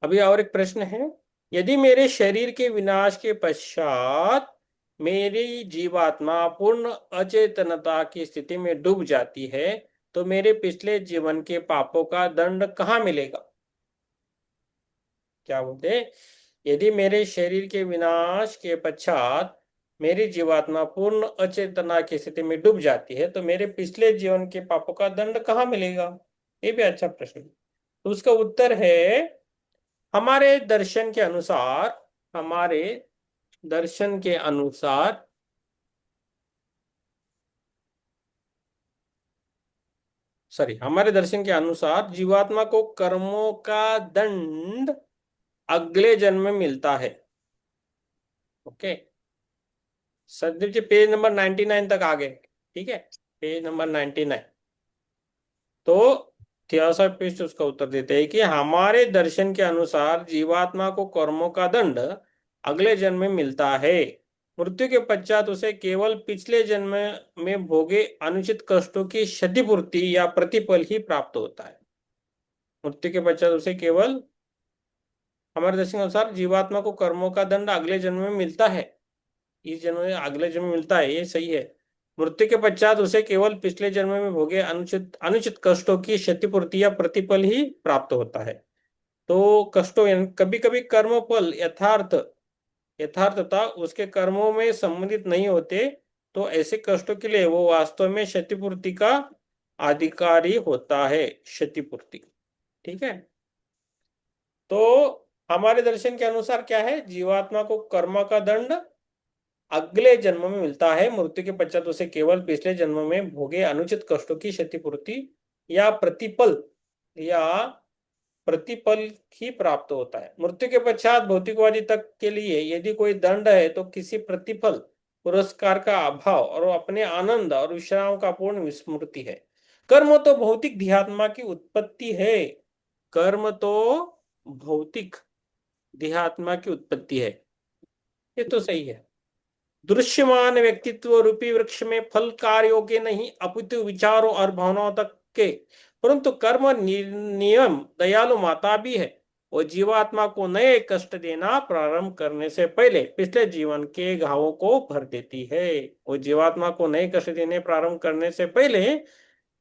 अभी और एक प्रश्न है, यदि मेरे शरीर के विनाश के पश्चात मेरी जीवात्मा पूर्ण अचेतनता की स्थिति में डूब जाती है तो मेरे पिछले जीवन के पापों का दंड कहाँ मिलेगा। क्या बोलते हैं, यदि मेरे शरीर के विनाश के पश्चात मेरी जीवात्मा पूर्ण अचेतना की स्थिति में डूब जाती है तो मेरे पिछले जीवन के पापों का दंड कहाँ मिलेगा। ये भी अच्छा प्रश्न है। तो उसका उत्तर है, हमारे दर्शन के अनुसार हमारे दर्शन के अनुसार सॉरी हमारे दर्शन के अनुसार जीवात्मा को कर्मों का दंड अगले जन्म में मिलता है। Okay, Sandeep ji page number 99 तक आ गए। ठीक है, पेज नंबर 99। तो थियोसॉफिस्ट उसका उत्तर देते हैं कि हमारे दर्शन के अनुसार जीवात्मा को कर्मों का दंड अगले जन्म में मिलता है। मृत्यु के पश्चात उसे केवल पिछले जन्म में भोगे अनुचित कष्टों की क्षतिपूर्ति या प्रतिफल ही प्राप्त होता है। मृत्यु के पश्चात उसे केवल हमारे दर्शन के अनुसार जीवात्मा को कर्मों का दंड अगले जन्म में मिलता है। इस जन्म में अगले जन्म में मिलता है, ये सही है। मृत्यु के पश्चात उसे केवल पिछले जन्म में भोगे अनुचित अनुचित कष्टों की क्षतिपूर्ति या प्रतिफल ही प्राप्त होता है। तो कष्टों, कभी कभी कर्म फल यथार्थता उसके कर्मों में संबंधित नहीं होते, तो ऐसे कष्टों के लिए वो वास्तव में क्षतिपूर्ति का अधिकारी होता है। क्षतिपूर्ति, ठीक है। तो हमारे दर्शन के अनुसार क्या है, जीवात्मा को कर्म का दंड अगले जन्म में मिलता है। मृत्यु के पश्चात उसे केवल पिछले जन्म में भोगे अनुचित कष्टों की क्षतिपूर्ति या या प्रतिफल ही प्राप्त होता है। मृत्यु के पश्चात भौतिकवादी तक के लिए यदि कोई दंड है तो किसी प्रतिफल पुरस्कार का अभाव और अपने आनंद और विश्राम का पूर्ण विस्मृति है। कर्म तो भौतिक देहात्मा की उत्पत्ति है। कर्म तो भौतिक देहात्मा की उत्पत्ति है, ये तो सही है। दृश्यमान व्यक्तित्व रूपी वृक्ष में फल कार्यों के नहीं अपितु विचारों और भावनाओं तक के, परंतु कर्म नियम दयालु माता भी है। वो जीवात्मा को नए कष्ट देना प्रारंभ करने से पहले पिछले जीवन के घावों को भर देती है। वो जीवात्मा को नए कष्ट देने प्रारंभ करने से पहले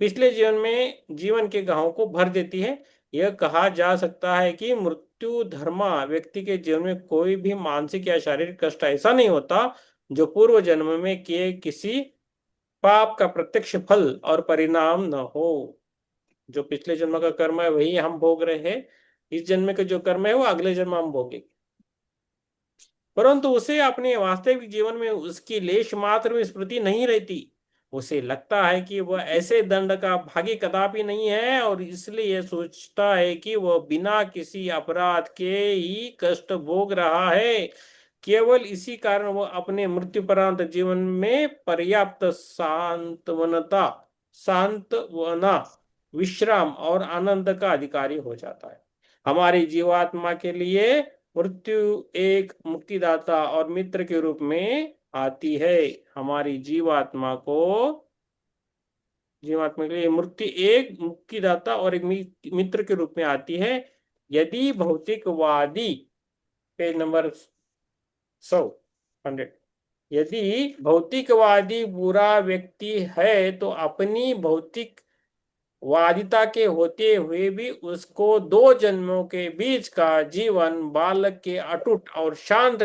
पिछले जीवन के घावों को भर देती है। यह कहा जा सकता है कि मृत्यु धर्मा व्यक्ति के जीवन में कोई भी मानसिक या शारीरिक कष्ट ऐसा नहीं होता जो पूर्व जन्म में किए किसी पाप का प्रत्यक्ष फल और परिणाम न हो। जो पिछले जन्म का कर्म है वही हम भोग रहे हैं, इस जन्म के जो कर्म है वो अगले जन्म हम भोगेंगे। परंतु उसे अपने वास्तविक जीवन में उसकी लेश मात्र में स्मृति नहीं रहती। उसे लगता है कि वह ऐसे दंड का भागी कदापि नहीं है और इसलिए सोचता है कि वह बिना किसी अपराध के ही कष्ट भोग रहा है। केवल इसी कारण वह अपने मृत्युपरांत जीवन में पर्याप्त सांत्वना, विश्राम और आनंद का अधिकारी हो जाता है। हमारी जीवात्मा के लिए मृत्यु एक मुक्तिदाता और मित्र के रूप में आती है। हमारी जीवात्मा के लिए मृत्यु एक मुक्तिदाता और एक मित्र के रूप में आती है। यदि भौतिकवादी, पेज नंबर 100 यदि भौतिकवादी बुरा व्यक्ति है तो अपनी भौतिक वादिता के होते हुए भी उसको 2 जन्मों के बीच का जीवन बालक के अटूट और शांत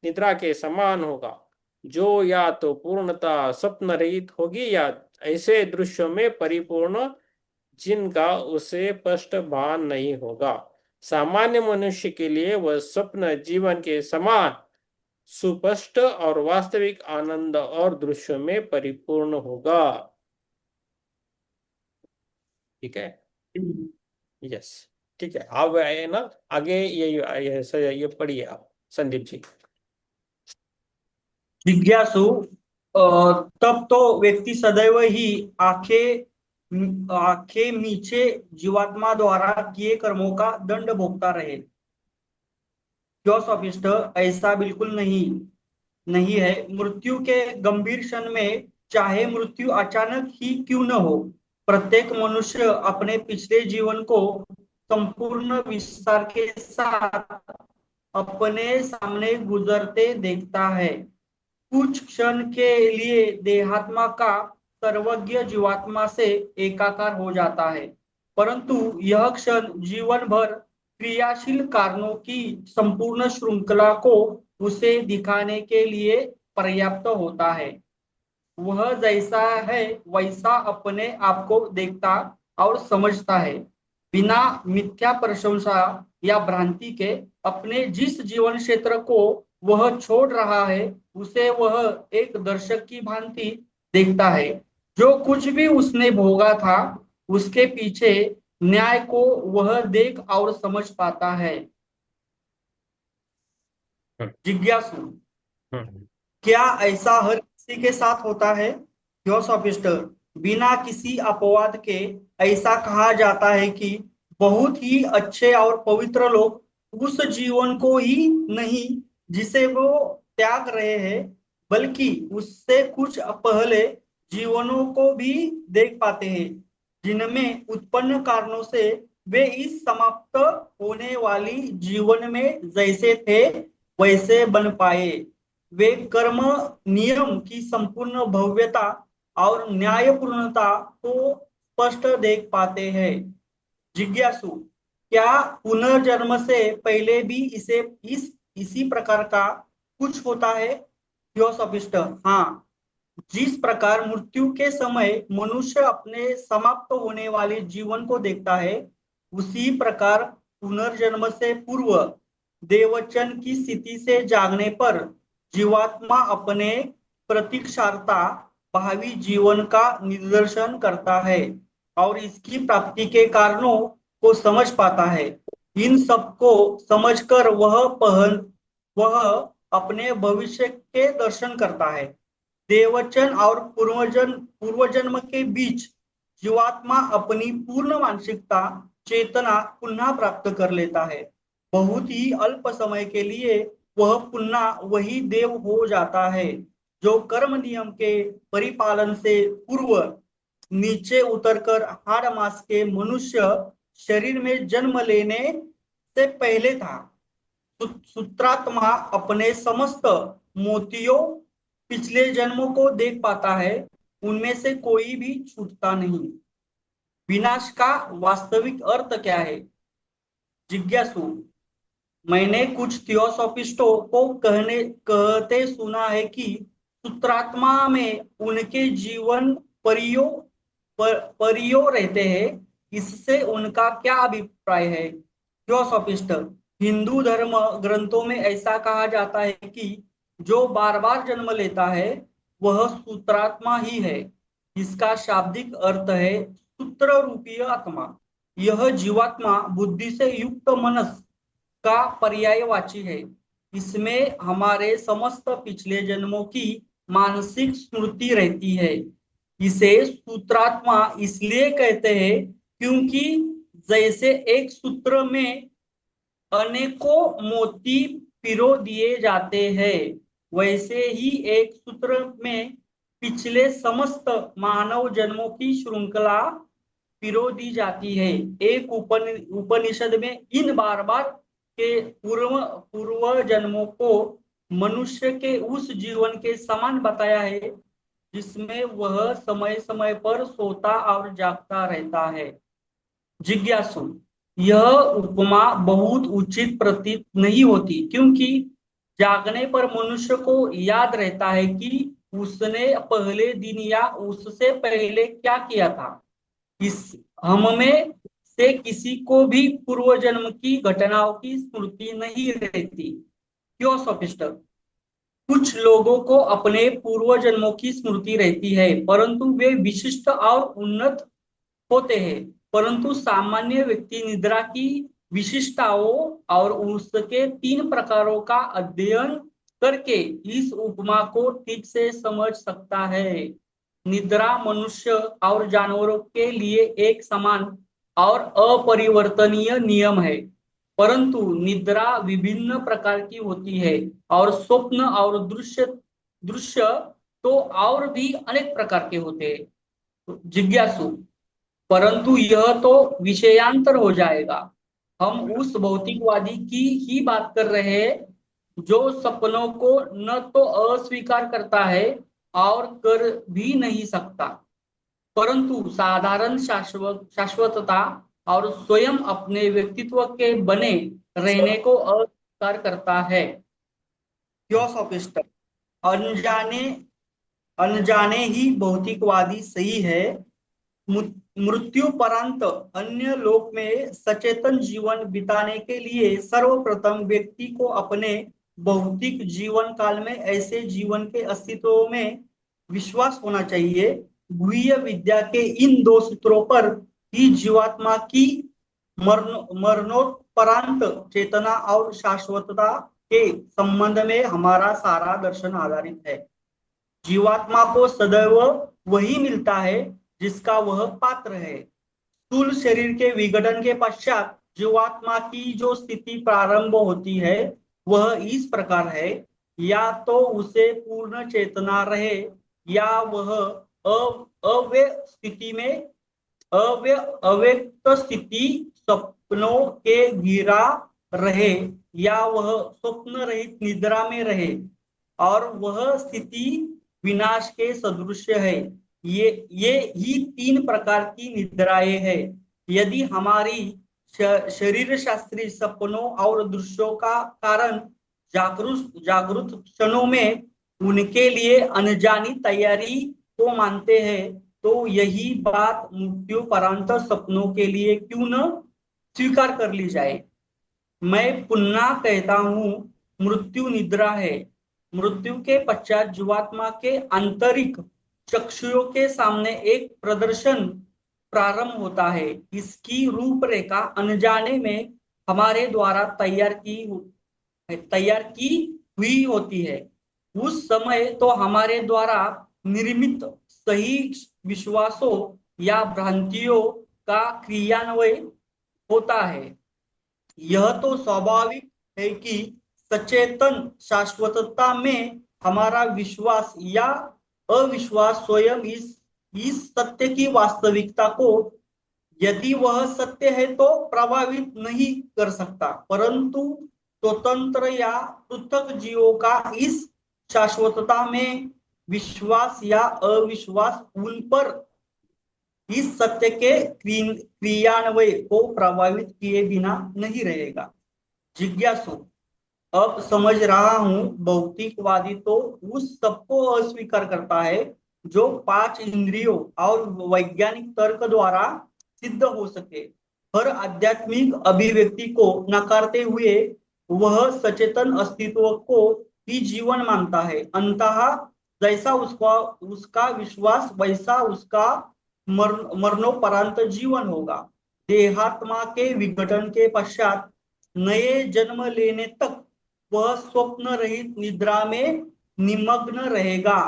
निद्रा के समान होगा, जो या तो पूर्णता स्वप्न रहित होगी या ऐसे दृश्यों में परिपूर्ण जिनका उसे स्पष्ट भान नहीं होगा। सामान्य मनुष्य के लिए वह स्वप्न जीवन के समान सुस्पष्ट और वास्तविक आनंद और दृश्यों में परिपूर्ण होगा। ठीक है, यस, ठीक है। अब है ना आगे ये पढ़िए आप संदीप जी। जिज्ञासु तब तो व्यक्ति सदैव ही आंखें नीचे जीवात्मा द्वारा किए कर्मों का दंड भोगता रहे। थियोसॉफिस्ट ऐसा बिल्कुल नहीं है। मृत्यु के गंभीर क्षण में चाहे मृत्यु अचानक ही क्यों न हो, प्रत्येक मनुष्य अपने पिछले जीवन को संपूर्ण विस्तार के साथ अपने सामने गुजरते देखता है। कुछ क्षण के लिए देहात्मा का सर्वज्ञ जीवात्मा से एकाकार हो जाता है, परंतु यह क्षण जीवन भर क्रियाशील कारणों की संपूर्ण श्रृंखला को उसे दिखाने के लिए पर्याप्त होता है। वह जैसा है वैसा अपने आप को देखता और समझता है, बिना मिथ्या प्रशंसा या भ्रांति के। अपने जिस जीवन क्षेत्र को वह छोड़ रहा है उसे वह एक दर्शक की भांति देखता है। जो कुछ भी उसने भोगा था उसके पीछे न्याय को वह देख और समझ पाता है। जिज्ञासु, क्या ऐसा हर किसी के साथ होता है? थियोसॉफिस्ट, बिना किसी अपवाद के ऐसा कहा जाता है कि बहुत ही अच्छे और पवित्र लोग उस जीवन को ही नहीं जिसे वो त्याग रहे हैं, बल्कि उससे कुछ पहले जीवनों को भी देख पाते हैं, जिनमें उत्पन्न कारणों से वे इस समाप्त होने वाली जीवन में जैसे थे वैसे बन पाए। वे कर्म नियम की संपूर्ण भव्यता और न्यायपूर्णता को स्पष्ट देख पाते हैं। जिज्ञासु, क्या पुनर्जन्म से पहले भी इसी प्रकार का कुछ होता है? थियोसॉफिस्ट, हाँ। जिस प्रकार मृत्यु के समय मनुष्य अपने समाप्त होने वाले जीवन को देखता है, उसी प्रकार पुनर्जन्म से पूर्व देवचन की स्थिति से जागने पर जीवात्मा अपने प्रतीक्षार्ता भावी जीवन का निर्दर्शन करता है और इसकी प्राप्ति के कारणों को समझ पाता है। इन सब को समझकर वह अपने भविष्य के दर्शन करता है। देवचन और पूर्वजन्म के बीच जीवात्मा अपनी पूर्ण मानसिकता चेतना पुनः प्राप्त कर लेता है। बहुत ही अल्प समय के लिए वह पुनः वही देव हो जाता है जो कर्म नियम के परिपालन से पूर्व नीचे उतरकर हाड़ मास के मनुष्य शरीर में जन्म लेने से पहले था। सूत्रात्मा अपने समस्त मोतियों पिछले जन्मों को देख पाता है, उनमें से कोई भी छूटता नहीं। विनाश का वास्तविक अर्थ क्या है? जिज्ञासु, मैंने कुछ थियोसॉफिस्टों को कहते सुना है कि सूत्रात्मा में उनके जीवन परियों रहते हैं। इससे उनका क्या अभिप्राय है? थियोसॉफिस्ट, हिंदू धर्म ग्रंथों में ऐसा कहा जाता है कि जो बार बार जन्म लेता है वह सूत्रात्मा ही है। इसका शाब्दिक अर्थ है सूत्र रूपीय आत्मा। यह जीवात्मा बुद्धि से युक्त मनस का पर्यायवाची है। इसमें हमारे समस्त पिछले जन्मों की मानसिक स्मृति रहती है। इसे सूत्रात्मा इसलिए कहते हैं क्योंकि जैसे एक सूत्र में अनेकों मोती पिरो दिए जाते हैं, वैसे ही एक सूत्र में पिछले समस्त मानव जन्मों की श्रृंखला पिरो दी जाती है। एक उपनिषद में इन बार बार के पूर्व जन्मों को मनुष्य के उस जीवन के समान बताया है जिसमें वह समय समय पर सोता और जागता रहता है। जिज्ञासु, यह उपमा बहुत उचित प्रतीत नहीं होती क्योंकि जागने पर मनुष्य को याद रहता है कि उसने पहले दिन या उससे पहले क्या किया था। इस हम में से किसी को भी पूर्व जन्म की घटनाओं की स्मृति नहीं रहती। क्यों सोफिस्ट? कुछ लोगों को अपने पूर्व जन्मों की स्मृति रहती है परंतु वे विशिष्ट और उन्नत होते हैं, परंतु सामान्य व्यक्ति निद्रा की विशिष्टताओं और उसके 3 प्रकारों का अध्ययन करके इस उपमा को ठीक से समझ सकता है। निद्रा मनुष्य और जानवरों के लिए एक समान और अपरिवर्तनीय नियम है, परंतु निद्रा विभिन्न प्रकार की होती है और स्वप्न और दृश्य तो और भी अनेक प्रकार के होते हैं। जिज्ञासु, परंतु यह तो विषयांतर हो जाएगा। हम उस भौतिकवादी की ही बात कर रहे हैं जो सपनों को न तो अस्वीकार करता है और कर भी नहीं सकता, परंतु साधारण शाश्वतता और स्वयं अपने व्यक्तित्व के बने रहने को अस्वीकार करता है। थियोसॉफिस्ट, अनजाने अनजाने ही भौतिकवादी सही है। मृत्यु परांत अन्य लोक में सचेतन जीवन बिताने के लिए सर्वप्रथम व्यक्ति को अपने भौतिक जीवन काल में ऐसे जीवन के अस्तित्व में विश्वास होना चाहिए। गुह्य विद्या के इन 2 सूत्रों पर ही जीवात्मा की मरणोत्परांत चेतना और शाश्वतता के संबंध में हमारा सारा दर्शन आधारित है। जीवात्मा को सदैव वही मिलता है जिसका वह पात्र है। स्थूल शरीर के विघटन के पश्चात जीवात्मा की जो स्थिति प्रारंभ होती है वह इस प्रकार है, या तो उसे पूर्ण चेतना रहे या वह अव्यक्त स्थिति सपनों के घिरा रहे या वह स्वप्न रहित निद्रा में रहे, और वह स्थिति विनाश के सदृश है। ये ही तीन प्रकार की निद्राएं है। यदि हमारी शरीर शास्त्री सपनों और दृश्यों का कारण जागृत जागृत क्षणों में उनके लिए अनजानी तैयारी को मानते हैं, तो यही बात मृत्यु परांत सपनों के लिए क्यों न स्वीकार कर ली जाए। मैं पुनः कहता हूं, मृत्यु निद्रा है। मृत्यु के पश्चात जीवात्मा के आंतरिक चक्षुओं के सामने एक प्रदर्शन प्रारंभ होता है। इसकी रूपरेखा अनजाने में हमारे द्वारा तैयार की हुई होती है। उस समय तो हमारे द्वारा निर्मित सही विश्वासों या भ्रांतियों का क्रियान्वयन होता है। यह तो स्वाभाविक है कि सचेतन शाश्वतता में हमारा विश्वास या अविश्वास स्वयं इस सत्य की वास्तविकता को, यदि वह सत्य है तो प्रभावित नहीं कर सकता, परंतु स्वतंत्र या पृथक जीवों का इस शाश्वतता में विश्वास या अविश्वास उन पर इस सत्य के क्रियान्वय को प्रभावित किए बिना नहीं रहेगा। जिज्ञासु, अब समझ रहा हूं, भौतिकवादी तो उस सबको अस्वीकार करता है जो 5 इंद्रियों और वैज्ञानिक तर्क द्वारा सिद्ध हो सके। हर आध्यात्मिक अभिव्यक्ति को नकारते हुए वह सचेतन अस्तित्व को ही जीवन मानता है। अंततः जैसा उसका विश्वास वैसा उसका मरणोपरांत जीवन होगा। देहात्मा के विघटन के पश्चात नए जन्म लेने तक वह स्वप्न रहित निद्रा में निमग्न रहेगा।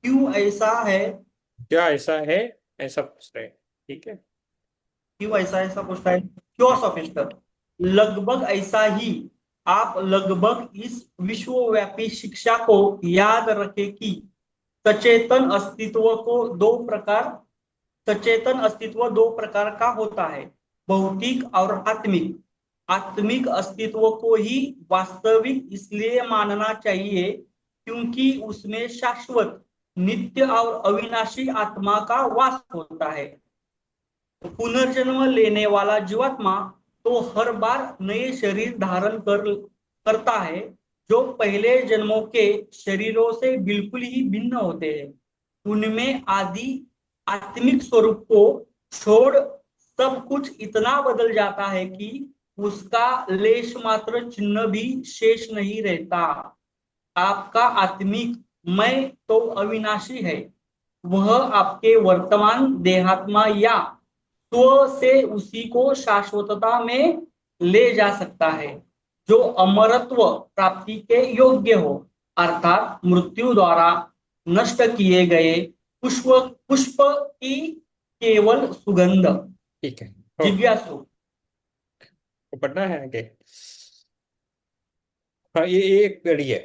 क्यों ऐसा है? क्या ऐसा है? ऐसा पूछ रहे हैं, ठीक है। क्यों ऐसा पूछता है? क्यों सोफिस्टर? लगभग ऐसा ही। आप लगभग इस विश्वव्यापी शिक्षा को याद रखें कि सचेतन अस्तित्व दो प्रकार का होता है, भौतिक और आत्मिक। आत्मिक अस्तित्व को ही वास्तविक इसलिए मानना चाहिए क्योंकि उसमें शाश्वत, नित्य और अविनाशी आत्मा का वास होता है। पुनर्जन्म लेने वाला जीवात्मा तो हर बार नए शरीर धारण करता है, जो पहले जन्मों के शरीरों से बिल्कुल ही भिन्न होते हैं। उनमें आदि आत्मिक स्वरूप को छोड़ सब कुछ इतना बदल जाता है कि उसका लेश मात्र चिन्ह भी शेष नहीं रहता। आपका आत्मिक मैं तो अविनाशी है। वह आपके वर्तमान देहात्मा या स्व से उसी को शाश्वतता में ले जा सकता है, जो अमरत्व प्राप्ति के योग्य हो, अर्थात मृत्यु द्वारा नष्ट किए गए पुष्प की केवल सुगंध। ठीक है, जिज्ञासु, पढ़ना है आगे। हाँ, ये एक पढ़िए,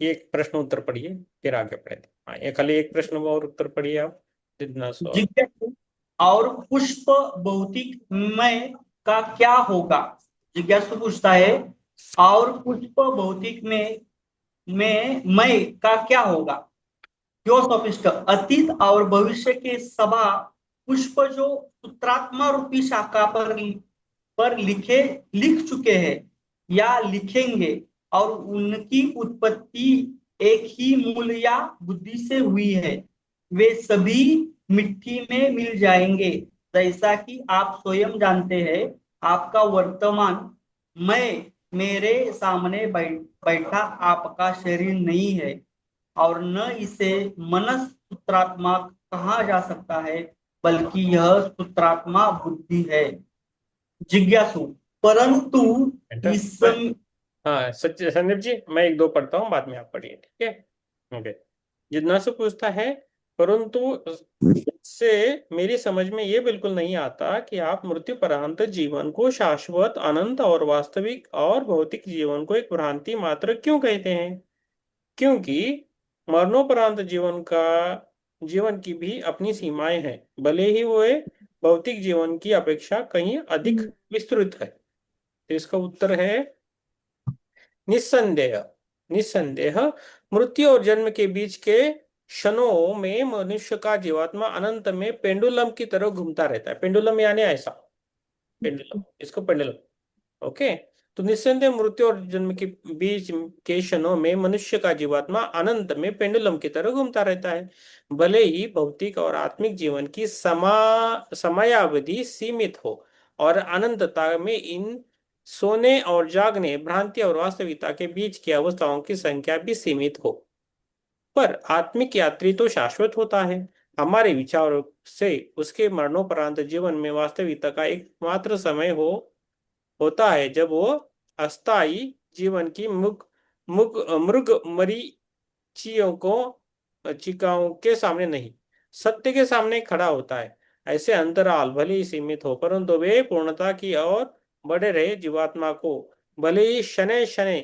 एक प्रश्न उत्तर पढ़िए, फिर आगे पढ़े। हाँ, ये खाली एक प्रश्न और उत्तर पढ़िए आप, जितना सो। जिज्ञासु, और पुष्प भौतिक मैं का क्या होगा? जिज्ञासु पूछता है, और पुष्प भौतिक में मैं का क्या होगा? थियोसॉफिस्ट, अतीत और भविष्य के सभा पुष्प जो सूत्रात्मा रूपी शाखा पर लिख चुके हैं या लिखेंगे, और उनकी उत्पत्ति एक ही मूल या बुद्धि से हुई है, वे सभी मिट्टी में मिल जाएंगे। जैसा कि आप स्वयं जानते हैं, आपका वर्तमान मैं मेरे सामने बैठा आपका शरीर नहीं है, और न इसे मनस सूत्रात्मा कहा जा सकता है, बल्कि यह सूत्रात्मा बुद्धि है। जिज्ञासु, परंतु इस हाँ सच्चे संदीप जी, मैं एक दो पढ़ता हूँ, बाद में आप पढ़िए, ठीक है। ओके। जिज्ञासु पूछता है, परंतु से मेरी समझ में ये बिल्कुल नहीं आता कि आप मृत्युपरांत जीवन को शाश्वत, अनंत और वास्तविक और भौतिक जीवन को एक भ्रांति मात्र क्यों कहते हैं? क्योंकि मरणोपरांत जीवन की भी अपनी सीमाएं हैं, भले ही वे भौतिक जीवन की अपेक्षा कहीं अधिक विस्तृत है? तो इसका उत्तर है निस्संदेह। निस्संदेह मृत्यु और जन्म के बीच के क्षणों में मनुष्य का जीवात्मा अनंत में पेंडुलम की तरह घूमता रहता है। पेंडुलम यानी ऐसा, पेंडुलम, इसको पेंडुलम। ओके, तो निस्संदेह मृत्यु और जन्म के बीच के क्षणों में मनुष्य का जीवात्मा अनंत में पेंडुलम की तरह घूमता रहता है। भले ही भौतिक और आत्मिक जीवन की समयावधि सीमित हो और अनंतता में इन सोने और जागने, भ्रांति और वास्तविकता के बीच की अवस्थाओं की संख्या भी सीमित हो, पर आत्मिक यात्री तो शाश्वत होता है। हमारे विचारों से उसके मरणोपरांत जीवन में वास्तविकता का एकमात्र समय होता है जब वो अस्थायी जीवन की मुग मुग मृग मरीचियों को चिकाओं के सामने नहीं, सत्य के सामने खड़ा होता है। ऐसे अंतराल भले ही सीमित हो, परंतु वे पूर्णता की ओर बढ़े रहे जीवात्मा को भले ही शनै शनै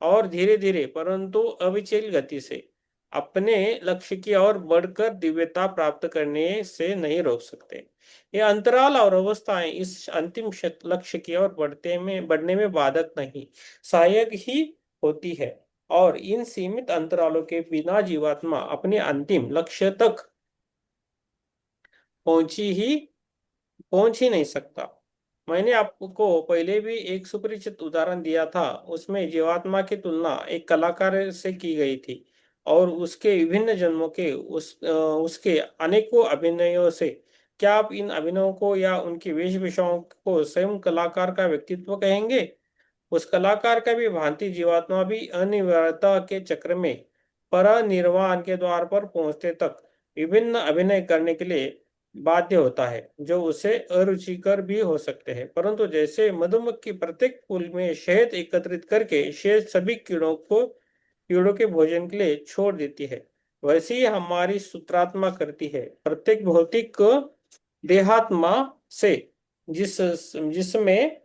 और धीरे धीरे परंतु अविचल गति से अपने लक्ष्य की ओर बढ़कर दिव्यता प्राप्त करने से नहीं रोक सकते। ये अंतराल और अवस्थाएं इस अंतिम लक्ष्य की ओर बढ़ने में बाधक नहीं, सहायक ही होती है। और इन सीमित अंतरालों के बिना जीवात्मा अपने अंतिम लक्ष्य तक पहुंच ही नहीं सकता। मैंने आपको पहले भी एक सुपरिचित उदाहरण दिया था, उसमें जीवात्मा की तुलना एक कलाकार से की गई थी और उसके विभिन्न जन्मों के उसके अनेकों अभिनयों से। क्या आप इन अभिनयों को या उनकी वेशभूषाओं को स्वयं कलाकार का व्यक्तित्व कहेंगे? उस कलाकार का भी भांति जीवात्मा भी अनिवार्यता के चक्र में परनिर्वाण के द्वार पर पहुंचते तक विभिन्न अभिनय करने के लिए बाध्य होता है, जो उसे अरुचिकर भी हो सकते हैं। परंतु जैसे मधुमक्खी प्रत्येक फूल में शहद एकत्रित करके शेष सभी कीड़ों के भोजन के लिए छोड़ देती है, वैसे ही हमारी सूत्रात्मा करती है। प्रत्येक भौतिक देहात्मा से जिसमें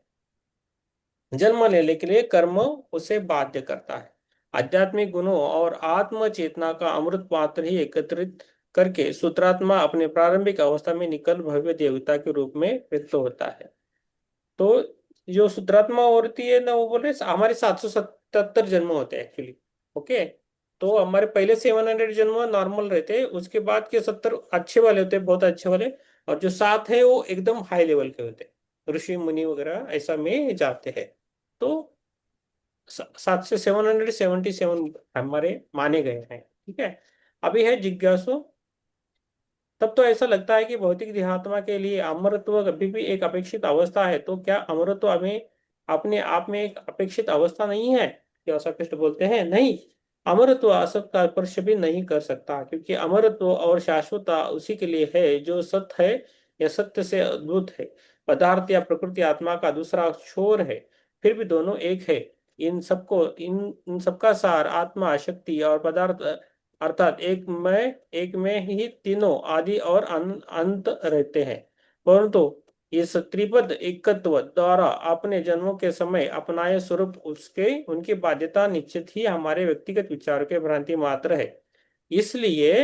जन्म लेने के लिए कर्म उसे बाध्य करता है। आध्यात्मिक गुणों और आत्म चेतना का अमृत पात्र ही एकत्रित करके सूत्रात्मा अपने प्रारंभिक अवस्था में निकल भव्य देवता के रूप में व्यक्त होता है। तो जो सूत्रात्मा होती है ना, वो बोले हमारे 777 जन्म होते हैं एक्चुअली। ओके, तो हमारे पहले 700 जन्म नॉर्मल रहते हैं, उसके बाद के 70 अच्छे वाले होते हैं, बहुत अच्छे वाले, और जो 7 है वो एकदम हाई लेवल के होते हैं, ऋषि मुनि वगैरह ऐसा में जाते हैं। तो 7 से 777 हमारे माने गए हैं। ठीक है, अभी है जिज्ञासु। तब तो ऐसा लगता है कि भौतिक देहात्मा के लिए अमरत्व कभी भी एक अपेक्षित अवस्था है, तो क्या अमरत्व हमें अपने आप में एक अपेक्षित अवस्था नहीं है? क्या सपिष्ट बोलते हैं नहीं, अमरत्व असत का स्पर्श भी नहीं कर सकता, क्योंकि अमरत्व और शाश्वतता उसी के लिए है जो सत्य है या सत्य से अद्भुत है। पदार्थ या प्रकृति आत्मा का दूसरा छोर है, फिर भी दोनों एक है। इन सबका सार आत्मा, शक्ति और पदार्थ अर्थात एक में ही तीनों आदि और अंत रहते हैं। परंतु इस त्रिपद एकत्व द्वारा अपने जन्मों के समय अपनाए स्वरूप उनकी बाध्यता निश्चित ही हमारे व्यक्तिगत विचारों के भ्रांति मात्र है। इसलिए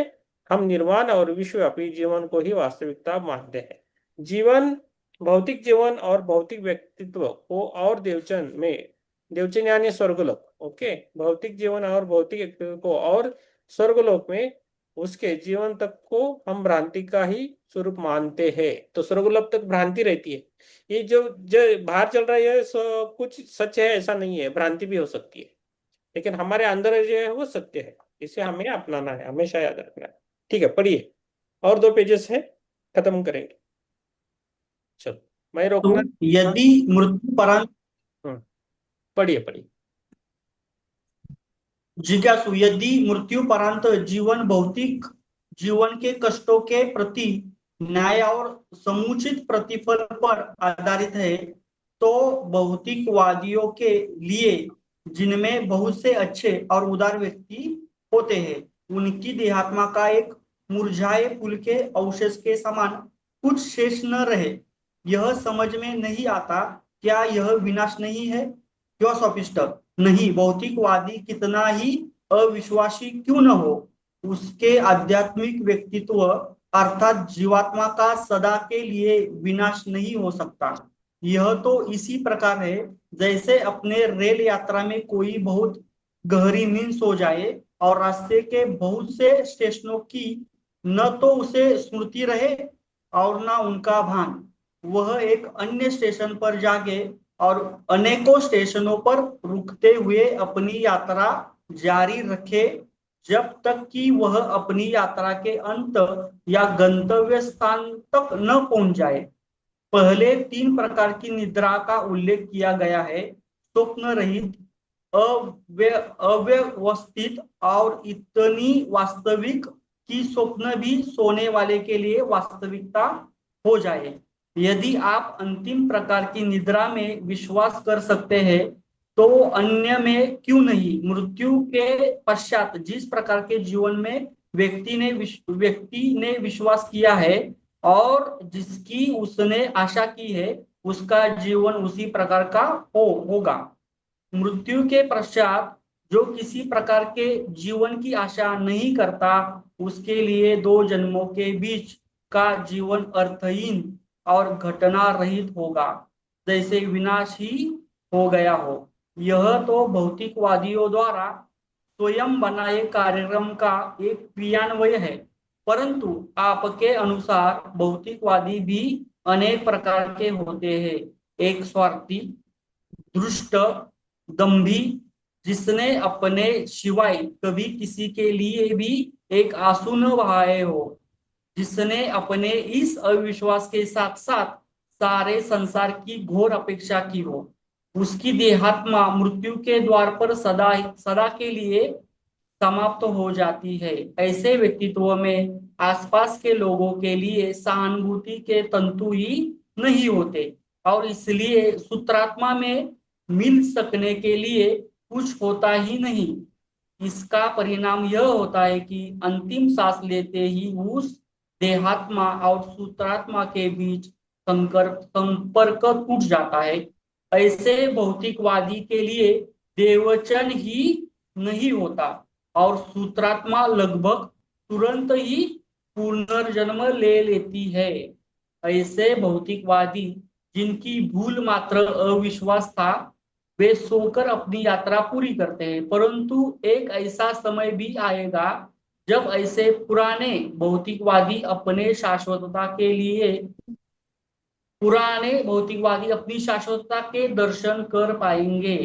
हम निर्वाण और विश्वव्यापी जीवन को ही वास्तविकता मानते हैं। जीवन, भौतिक जीवन और भौतिक व्यक्तित्व को और देवचन यानी स्वर्गलोक। ओके, भौतिक जीवन और भौतिक व्यक्तित्व को और स्वर्गलोक में उसके जीवन तक को हम भ्रांति का ही स्वरूप मानते हैं। तो स्वर्गलोक तक भ्रांति रहती है। ये जो बाहर चल रहा है कुछ सच है ऐसा नहीं है, भ्रांति भी हो सकती है, लेकिन हमारे अंदर जो है वो सत्य है। इसे हमें अपनाना है, हमेशा याद रखना है। ठीक है, पढ़िए, और 2 पेजेस है, खत्म करेंगे। चलो, मैं तो रोकना। यदि मृत्युपरांत पढ़िए पढ़िए। जिज्ञासु, यदि मृत्युपरांत जीवन भौतिक जीवन के कष्टों के प्रति न्याय और समुचित प्रतिफल पर आधारित है, तो भौतिकवादियों के लिए, जिनमें बहुत से अच्छे और उदार व्यक्ति होते हैं, उनकी देहात्मा का एक मुरझाए फूल के अवशेष के समान कुछ शेष न रहे, यह समझ में नहीं आता। क्या यह विनाश नहीं है? क्यों सोफिस्ट? नहीं, भौतिकवादी कितना ही अविश्वासी क्यों न हो, उसके आध्यात्मिक व्यक्तित्व अर्थात जीवात्मा का सदा के लिए विनाश नहीं हो सकता। यह तो इसी प्रकार है जैसे अपने रेल यात्रा में कोई बहुत गहरी नींद सो जाए और रास्ते के बहुत से स्टेशनों की न तो उसे स्मृति रहे और न उनका भान। वह एक अन्य स्टेशन पर जागे और अनेकों स्टेशनों पर रुकते हुए अपनी यात्रा जारी रखे जब तक कि वह अपनी यात्रा के अंत या गंतव्य स्थान तक न पहुंच जाए। पहले तीन प्रकार की निद्रा का उल्लेख किया गया है, स्वप्न रहित, अव्यवस्थित और इतनी वास्तविक कि स्वप्न भी सोने वाले के लिए वास्तविकता हो जाए। यदि आप अंतिम प्रकार की निद्रा में विश्वास कर सकते हैं तो अन्य में क्यों नहीं। मृत्यु के पश्चात जिस प्रकार के जीवन में व्यक्ति ने विश्वास किया है और जिसकी उसने आशा की है उसका जीवन उसी प्रकार का होगा। मृत्यु के पश्चात जो किसी प्रकार के जीवन की आशा नहीं करता उसके लिए दो जन्मों के बीच का जीवन अर्थहीन और घटना रहित होगा, जैसे विनाश ही हो गया हो। यह तो भौतिकवादियों द्वारा स्वयं बनाए कार्यक्रम का एक क्रियान्वय है, परंतु आपके अनुसार भौतिकवादी भी अनेक प्रकार के होते हैं। एक स्वार्थी, दुष्ट, दंभी, जिसने अपने सिवाय कभी किसी के लिए भी एक आंसू न बहाए हो, जिसने अपने इस अविश्वास के साथ साथ सारे संसार की घोर अपेक्षा की हो, उसकी देहात्मा मृत्यु के द्वार पर सदा सदा के लिए समाप्त हो जाती है। ऐसे व्यक्तित्व में आसपास के लोगों के लिए सहानुभूति के तंतु ही नहीं होते और इसलिए सूत्रात्मा में मिल सकने के लिए कुछ होता ही नहीं। इसका परिणाम यह होता है कि अंतिम सांस लेते ही उस देहात्मा और सूत्रात्मा के बीच संपर्क टूट जाता है। ऐसे भौतिकवादी के लिए देवचन ही नहीं होता और सूत्रात्मा लगभग तुरंत ही पुनर्जन्म ले लेती है। ऐसे भौतिकवादी जिनकी भूल मात्र अविश्वास था वे सोकर अपनी यात्रा पूरी करते हैं, परंतु एक ऐसा समय भी आएगा जब ऐसे पुराने भौतिकवादी अपनी शाश्वतता के दर्शन कर पाएंगे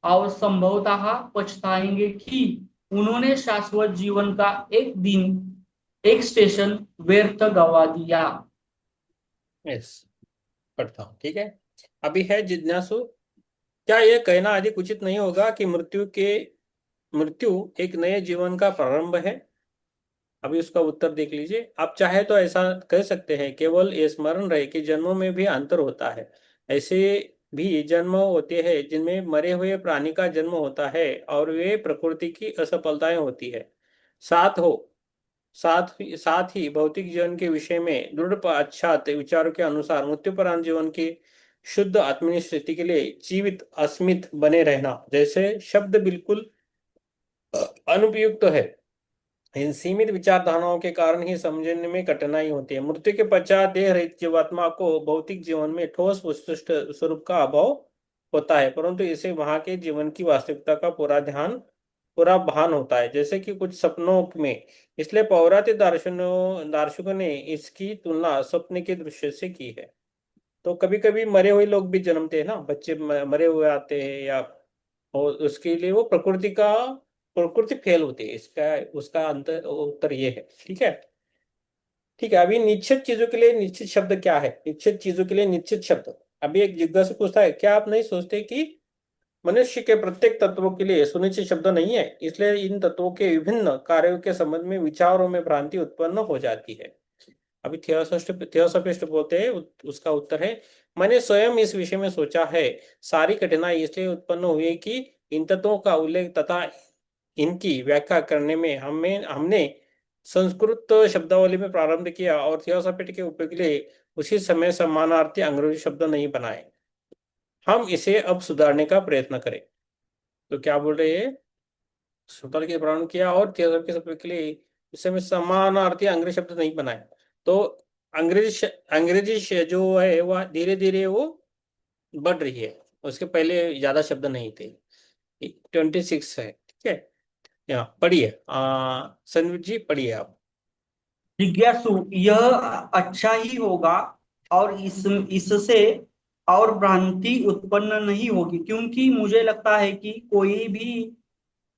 और संभवतः पछताएंगे कि उन्होंने शाश्वत जीवन का एक दिन एक स्टेशन व्यर्थ गवा दिया। यस, पढ़ता हूँ, ठीक है। अभी है जिज्ञासु, क्या यह कहना अधिक उचित नहीं होगा कि मृत्यु एक नए जीवन का प्रारंभ है? अभी उसका उत्तर देख लीजिए। आप चाहे तो ऐसा कह सकते हैं, केवल ये स्मरण रहे कि जन्मों में भी अंतर होता है। ऐसे भी जन्म होते हैं जिनमें मरे हुए प्राणी का जन्म होता है और वे प्रकृति की असफलताएं होती है। साथ ही भौतिक जीवन के विषय में दृढ़ पाश्चात विचारों के अनुसार मृत्युपरांत जीवन की शुद्ध आत्मीय स्थिति के लिए जीवित अस्मित बने रहना जैसे शब्द बिल्कुल अनुपयुक्त है। इन सीमित विचारधाराओं के कारण ही समझने में कठिनाई होती है। मृत्यु के पश्चात देह रहित जीवात्मा को भौतिक जीवन में ठोस विशिष्ट स्वरूप का अभाव होता है, परंतु इसे वहां के जीवन की वास्तविकता का पूरा भान होता है, जैसे कि कुछ सपनों में। इसलिए पौरात्य दार्शनिकों ने इसकी तुलना स्वप्न के दृश्य से की है। तो कभी कभी मरे हुए लोग भी जन्मते हैं ना, बच्चे मरे हुए आते हैं, या और उसके लिए वो प्रकृति फेल होती है। इसका उसका उत्तर ये है, ठीक है। ठीक है, अभी निश्चित चीजों के लिए निश्चित शब्द क्या है? निश्चित चीजों के लिए निश्चित शब्द। अभी एक जिज्ञासु पूछता है, क्या आप नहीं सोचते कि मनुष्य के प्रत्येक तत्वों के लिए सुनिश्चित शब्द नहीं है, इसलिए इन तत्वों के विभिन्न कार्यों के संबंध में विचारों में भ्रांति उत्पन्न हो जाती है? अभी थियोसॉफिस्ट बोलते हैं, उसका उत्तर है, मैंने स्वयं इस विषय में सोचा है। सारी कठिनाई इसलिए उत्पन्न हुई कि इन तत्वों का उल्लेख तथा इनकी व्याख्या करने में हमने संस्कृत शब्दावली में प्रारंभ किया और थियोसॉफिस्ट के उपयोग के लिए उसी समय समानार्थी अंग्रेजी शब्द नहीं बनाए। हम इसे अब सुधारने का प्रयत्न करें। तो क्या बोल रहे हैं? सूत्र के प्रारंभ किया और थियोसॉफी के उपयोग के लिए उस समय समानार्थी अंग्रेजी शब्द नहीं बनाए। तो अंग्रेजी जो है वह धीरे धीरे वो बढ़ रही है, उसके पहले ज्यादा शब्द नहीं थे। 26 है, ठीक है। यहाँ पढ़िए, संदीप जी पढ़िए आप। जिज्ञासु, यह अच्छा ही होगा और इससे और भ्रांति उत्पन्न नहीं होगी, क्योंकि मुझे लगता है कि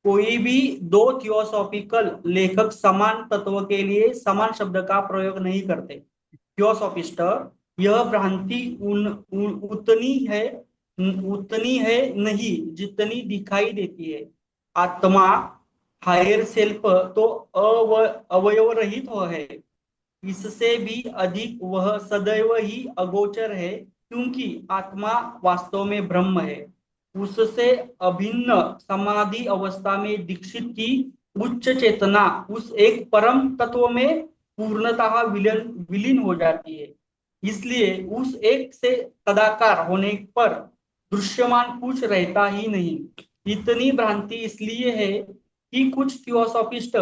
कोई भी दो थियोसॉफिकल लेखक समान तत्व के लिए समान शब्द का प्रयोग नहीं करते। थियोसॉफिस्ट, यह भ्रांति उतनी है नहीं जितनी दिखाई देती है। आत्मा, हायर सेल्फ तो अवयव रहित है, इससे भी अधिक वह सदैव ही अगोचर है, क्योंकि आत्मा वास्तव में ब्रह्म है। उससे अभिन्न समाधि अवस्था में दीक्षित की उच्च चेतना उस एक परम तत्व में पूर्णतः विलीन हो जाती है। इसलिए उस एक से तदाकार होने पर दृश्यमान कुछ रहता ही नहीं। इतनी भ्रांति इसलिए है कि कुछ थियोसॉफिस्ट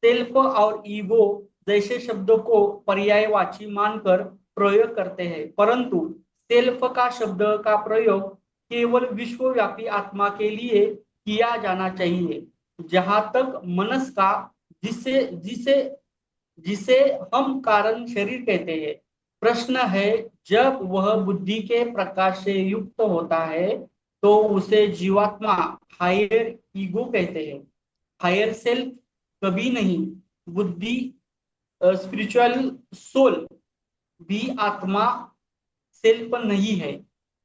सेल्फ और ईगो जैसे शब्दों को पर्यायवाची मानकर प्रयोग करते हैं, परंतु सेल्फ का शब्द का प्रयोग केवल विश्वव्यापी आत्मा के लिए किया जाना चाहिए। जहां तक मनस का, जिसे जिसे जिसे हम कारण शरीर कहते हैं, प्रश्न है, जब वह बुद्धि के प्रकाश से युक्त होता है तो उसे जीवात्मा, हायर ईगो कहते हैं। हायर सेल्फ कभी नहीं। बुद्धि, स्पिरिचुअल सोल भी आत्मा सेल्फ नहीं है,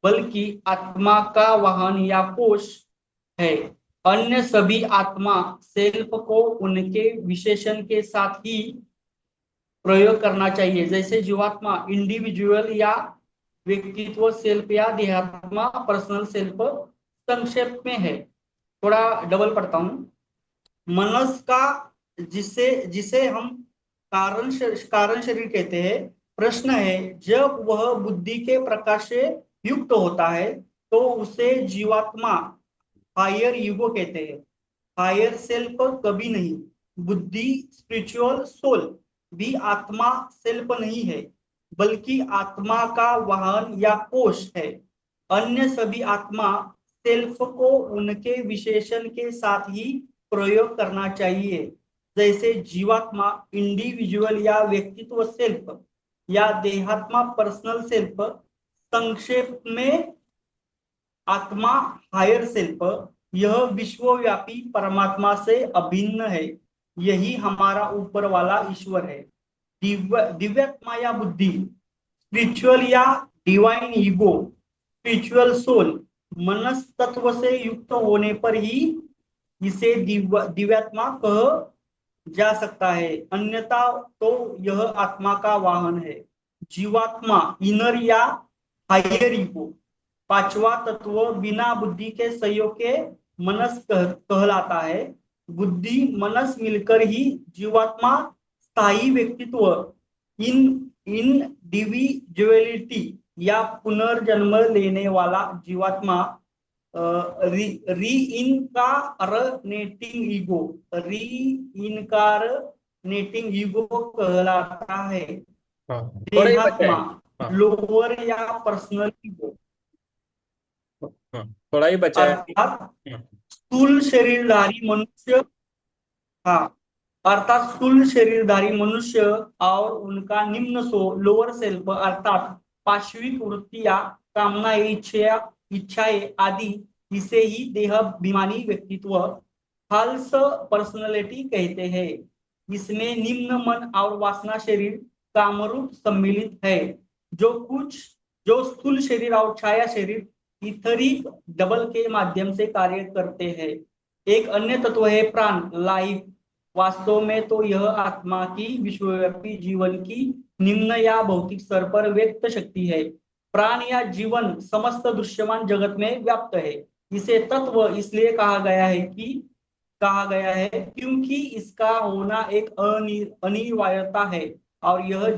बल्कि आत्मा का वाहन या कोश है। अन्य सभी आत्मा सेल्फ को उनके विशेषण के साथ ही प्रयोग करना चाहिए, जैसे जीवात्मा इंडिविजुअल या व्यक्तित्व सेल्फ या देहात्मा पर्सनल सेल्फ। संक्षेप में है, थोड़ा डबल पढ़ता हूं। मनस का, जिसे जिसे हम कारण शरीर कहते हैं, प्रश्न है, जब वह बुद्धि के प्रकाश से युक्त होता है तो उसे जीवात्मा, हायर ईगो कहते हैं। हायर सेल्फ कभी नहीं। बुद्धि, स्पिरिचुअल सोल भी आत्मा सेल्फ नहीं है, बल्कि आत्मा का वाहन या कोश है। अन्य सभी आत्मा सेल्फ को उनके विशेषण के साथ ही प्रयोग करना चाहिए, जैसे जीवात्मा इंडिविजुअल या व्यक्तित्व सेल्फ या देहात्मा पर्सनल सेल्फ। संक्षेप में, आत्मा, हायर सेल्फ, यह विश्वव्यापी परमात्मा से अभिन्न है। यही हमारा ऊपर वाला ईश्वर है। दिव्यात्मा या बुद्धि, स्पिरिचुअल या डिवाइन ईगो, स्पिरिचुअल सोल, मनस तत्व से युक्त होने पर ही इसे दिव्यात्मा कह जा सकता है, अन्यथा तो यह आत्मा का वाहन है। जीवात्मा, इनर या हायर ईगो, पांचवा तत्व बिना बुद्धि के सहयोग के मनस कहलाता है। बुद्धि मनस मिलकर ही जीवात्मा स्थायी व्यक्तित्व, इन इंडिविजुअलिटी या पुनर्जन्म लेने वाला जीवात्मा, री इनकारनेटिंग ईगो कहलाता है। हाँ, थोड़ा ही बचा है। देहात्मा, हाँ। लोअर या पर्सनल ईगो, हाँ, थोड़ा ही बचा है। अर्थात हाँ। स्थूल शरीरधारी मनुष्य। हाँ, अर्थात स्थूल शरीरधारी मनुष्य और उनका निम्न लोअर सेल्फ, अर्थात पाश्विक वृत्तियां, कामना, इच्छाएं आदि, इसे ही देहाभिमानी व्यक्तित्व, फाल्स पर्सनैलिटी कहते हैं। इसमें निम्न मन और वासना शरीर कामरूप सम्मिलित है, जो स्थूल शरीर और छाया शरीर इथरिक डबल के माध्यम से कार्य करते हैं। एक अन्य तत्व है प्राण, लाइफ। वास्तव में तो यह आत्मा की विश्वव्यापी जीवन की निम्न या भौतिक स्तर पर व्यक्त शक्ति है। प्राण या जीवन समस्त दृश्यमान जगत में व्याप्त है। इसे तत्व इसलिए कहा गया है क्योंकि इसका होना एक अनिवार्यता है, और यह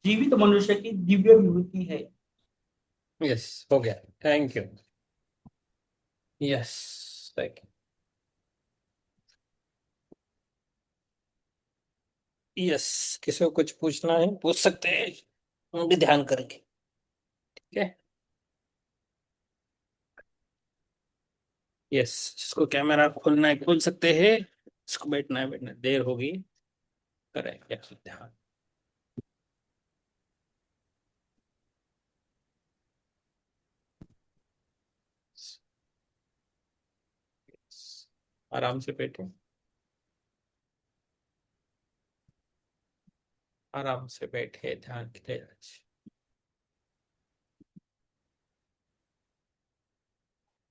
जीवित मनुष्य की दिव्य विभूति है। यस, हो गया। Thank you. Yes, thank you. Yes, किसी को कुछ पूछना है पूछ सकते हैं, हम भी ध्यान करेंगे। ठीक है। यस, जिसको कैमरा खोलना है खोल सकते हैं, जिसको बैठना है बैठना है। देर होगी, करें क्या ध्यान। आराम से बैठे, आराम से बैठे, ध्यान के लिए।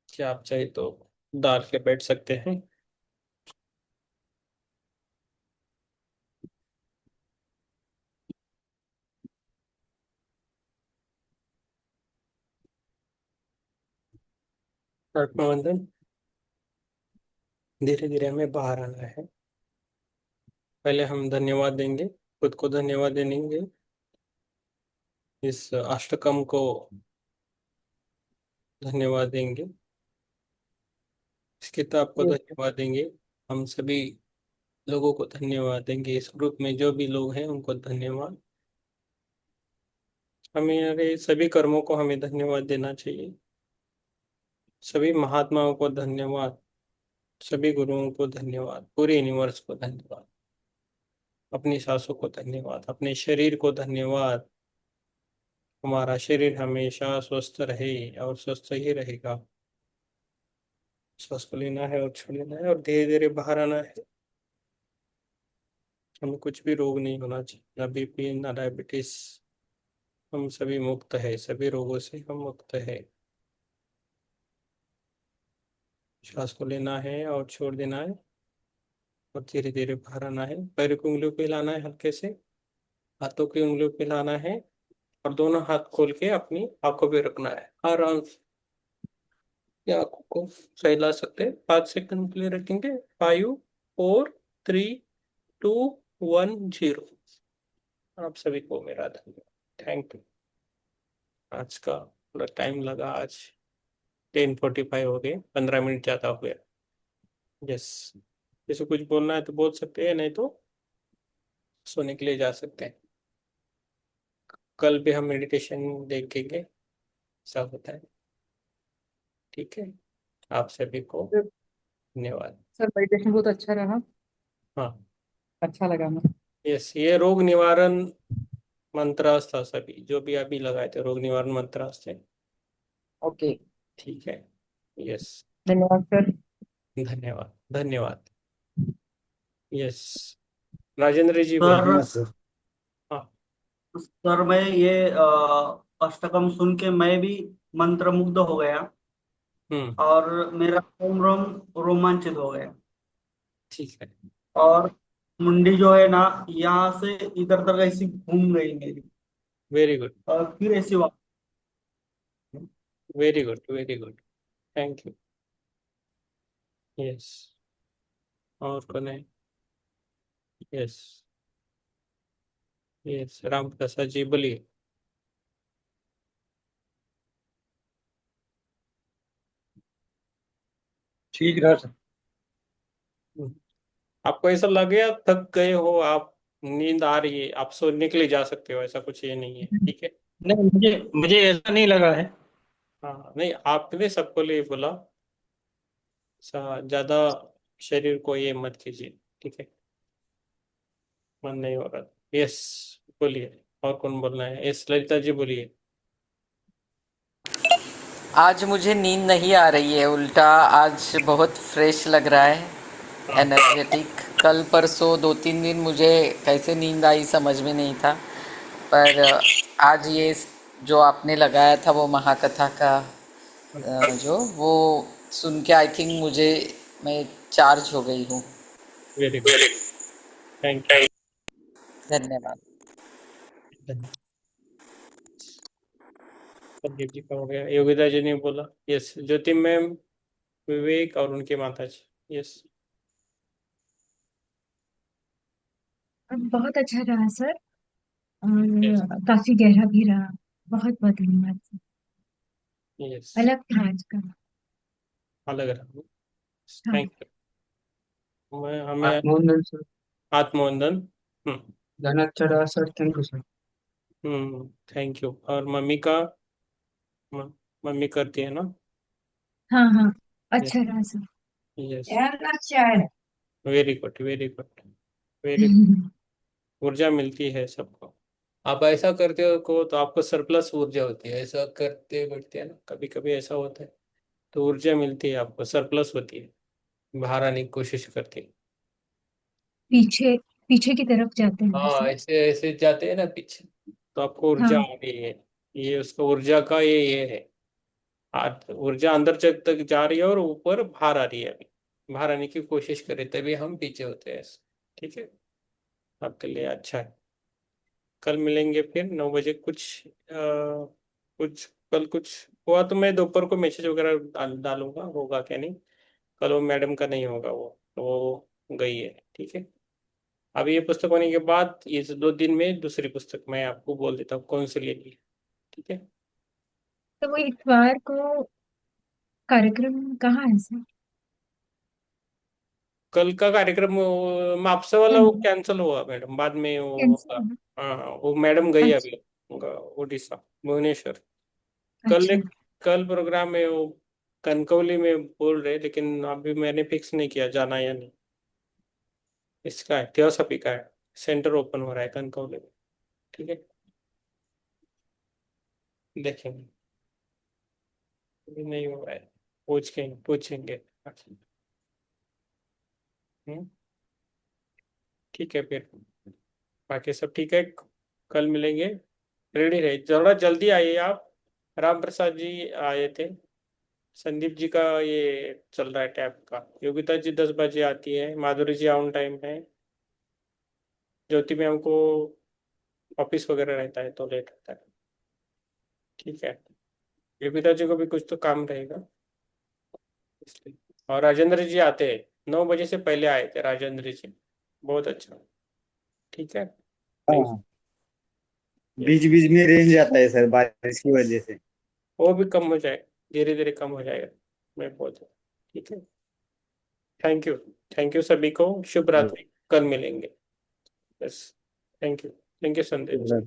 क्या आप चाहे तो डाल के बैठ सकते हैं। आत्मबंधन, धीरे धीरे हमें बाहर आना है। पहले हम धन्यवाद देंगे, खुद को धन्यवाद देंगे, इस अष्टकम को धन्यवाद देंगे, इस किताब को धन्यवाद देंगे, हम सभी लोगों को धन्यवाद देंगे, इस ग्रुप में जो भी लोग हैं उनको धन्यवाद। हमें सभी कर्मों को हमें धन्यवाद देना चाहिए, सभी महात्माओं को धन्यवाद, सभी गुरुओं को धन्यवाद, पूरे यूनिवर्स को धन्यवाद, अपनी सांसों को धन्यवाद, अपने शरीर को धन्यवाद। हमारा शरीर हमेशा स्वस्थ रहे और स्वस्थ ही रहेगा। सांस को लेना है और छोड़ लेना है और धीरे धीरे बाहर आना है। हमें कुछ भी रोग नहीं होना चाहिए, ना बीपी ना डायबिटीज। हम सभी मुक्त है, सभी रोगों से हम मुक्त है। सांस को लेना है और छोड़ देना है और धीरे धीरे बाहर आना है। पैर की उंगलियों पे लाना है हल्के से, हाथों की उंगलियों पे लाना है और दोनों हाथ खोल के अपनी आंखों पे रखना है आराम से। या आंखों को सहला सकते हैं, 5 सेकंड के लिए रखेंगे। 5 4 3 2 1 0। आप सभी को मेरा धन्यवाद, थैंक यू। आज का थोड़ा टाइम लगा, आज 10:45 हो गए, 15 मिनट ज्यादा हो गया। यस, जैसे कुछ बोलना है तो बोल सकते हैं, नहीं तो सोने के लिए जा सकते हैं। कल भी हम मेडिटेशन देखेंगे, सब होता है। ठीक है, आप सभी को धन्यवाद। सर मेडिटेशन बहुत अच्छा रहा। हाँ, अच्छा लगा मुझे। यस, ये रोग निवारण मंत्रास था, सभी जो भी अभी लगाए थे रोग निवारण मंत्रास थे। ओके। ठीक है। यस, धन्यवाद सर। धन्यवाद धन्यवाद। यस, राजेंद्र जी बोलिए। सर धन्यवाद सर। हाँ। सर मैं ये अष्टकम सुन के मैं भी मंत्रमुग्ध हो गया हम्म। और मेरा रोम रोम रोमांचित हो गया। ठीक है। और मुंडी जो है ना, यहाँ से इधर तक ऐसी घूम गई मेरी, वेरी गुड, और फिर ऐसी वापस। Very good, very good, thank you. Yes, और कौन है? यस, यस, राम प्रसाद जी बोलिए। ठीक रहा सर। हम्म। आपको ऐसा लगे आप थक गए हो, आप नींद आ रही है, आप सोने के लिए जा सकते हो, ऐसा कुछ ये नहीं है। ठीक है। नहीं, मुझे मुझे ऐसा नहीं लगा है। हाँ, नहीं, आपने सबको लिए बोला, ज्यादा शरीर को ये मत कीजिए। ठीक है, मन नहीं हो रहा। यस, बोलिए, और कौन बोलना है? यस, ललिता जी बोलिए। आज मुझे नींद नहीं आ रही है, उल्टा आज बहुत फ्रेश लग रहा है, हाँ। एनर्जेटिक। कल परसों 2-3 दिन मुझे कैसे नींद आई समझ में नहीं था, पर आज ये जो आपने लगाया था वो महाकथा का जो वो सुन के आई थिंक मुझे मैं चार्ज हो गई हूँ। Very good, thank you. धन्यवाद। धन्यवाद। संदीप जी का हो गया, योगिता जी ने बोला। यस, ज्योति मैम, विवेक और उनके माता जी। यस। बहुत अच्छा रहा सर। यस। और काफी गहरा भी रहा। बहुत बहुत धन्यवाद सर। यस, अलग था आज का। अलग रहा। हाँ। Thank you. मैं हमें आत्मोन्नत सर। आत्मवंदन। हम्म। गाना अच्छा रहा sir, thank you sir. Thank you. और मम्मी का, मम्मी करती है ना? हाँ हाँ, यस, अच्छा रहा सर। यस, यार अच्छा है। Very good, very good, very good. ऊर्जा मिलती है सबको। आप ऐसा करते हो को तो आपको सरप्लस ऊर्जा होती है, ऐसा करते बैठते हैं ना, कभी कभी ऐसा होता है, तो ऊर्जा मिलती है आपको, सरप्लस होती है, बाहर आने की कोशिश करती है। पीछे पीछे की तरफ जाते हैं हाँ, सर। ऐसे ऐसे जाते हैं ना पीछे, तो आपको ऊर्जा हाँ। आ रही है। ये उसका ऊर्जा का ये है। ऊर्जा अंदर तक जा रही है और ऊपर बाहर आ रही है, अभी बाहर आने की कोशिश करें तभी हम पीछे होते हैं। ठीक है, आपके लिए अच्छा है। कल मिलेंगे फिर 9 बजे। कुछ कल कुछ हुआ तो मैं दोपहर को मैसेज वगैरह डालूंगा, होगा क्या नहीं। कल वो मैडम का नहीं होगा, वो गई है। ठीक है, अब ये पुस्तक होने के बाद ये 2 दिन में दूसरी पुस्तक मैं आपको बोल देता हूँ कौन सी लेनी है। ठीक है, तो वो इतवार को कार्यक्रम कहाँ है सर? कल का कार्यक्रम मापसा वाला वो हम्म, कैंसिल हुआ मैडम, बाद में वो कैंसिल होगा। है? हाँ, वो मैडम गई अच्छा। अभी उड़ीसा, भुवनेश्वर। कल अच्छा। एक कल प्रोग्राम है वो, कनकौली में बोल रहे, लेकिन अभी मैंने फिक्स नहीं किया जाना या नहीं। इसका है, थियोसॉफी का है, सेंटर ओपन हो रहा है कनकौली में। ठीक है, देखेंगे। अभी नहीं हो रहा है, पूछेंगे। हम्म, ठीक है फिर, बाकी सब ठीक है। कल मिलेंगे, रेडी रहे, जरा जल्दी आइए आप। राम प्रसाद जी आए थे, संदीप जी का ये चल रहा है टैब का, योगिता जी 10 बजे आती है, माधुरी जी ऑन टाइम है, ज्योति मैम को ऑफिस वगैरह रहता है तो लेट होता है। ठीक है, योगिता जी को भी कुछ तो काम रहेगा इसलिए। और राजेंद्र जी आते हैं, 9 बजे से पहले आए थे राजेंद्र जी, बहुत अच्छा। ठीक है, थैंक हाँ, यू। बीच बीच में रेंज आता है सर बारिश की वजह से। वो भी कम हो जाए, धीरे धीरे कम हो जाएगा, मैं बोलता हूँ। ठीक है, थैंक यू। थैंक यू सभी को, शुभ रात्रि, कल मिलेंगे। बस, thank you, thank you Sandeep ji.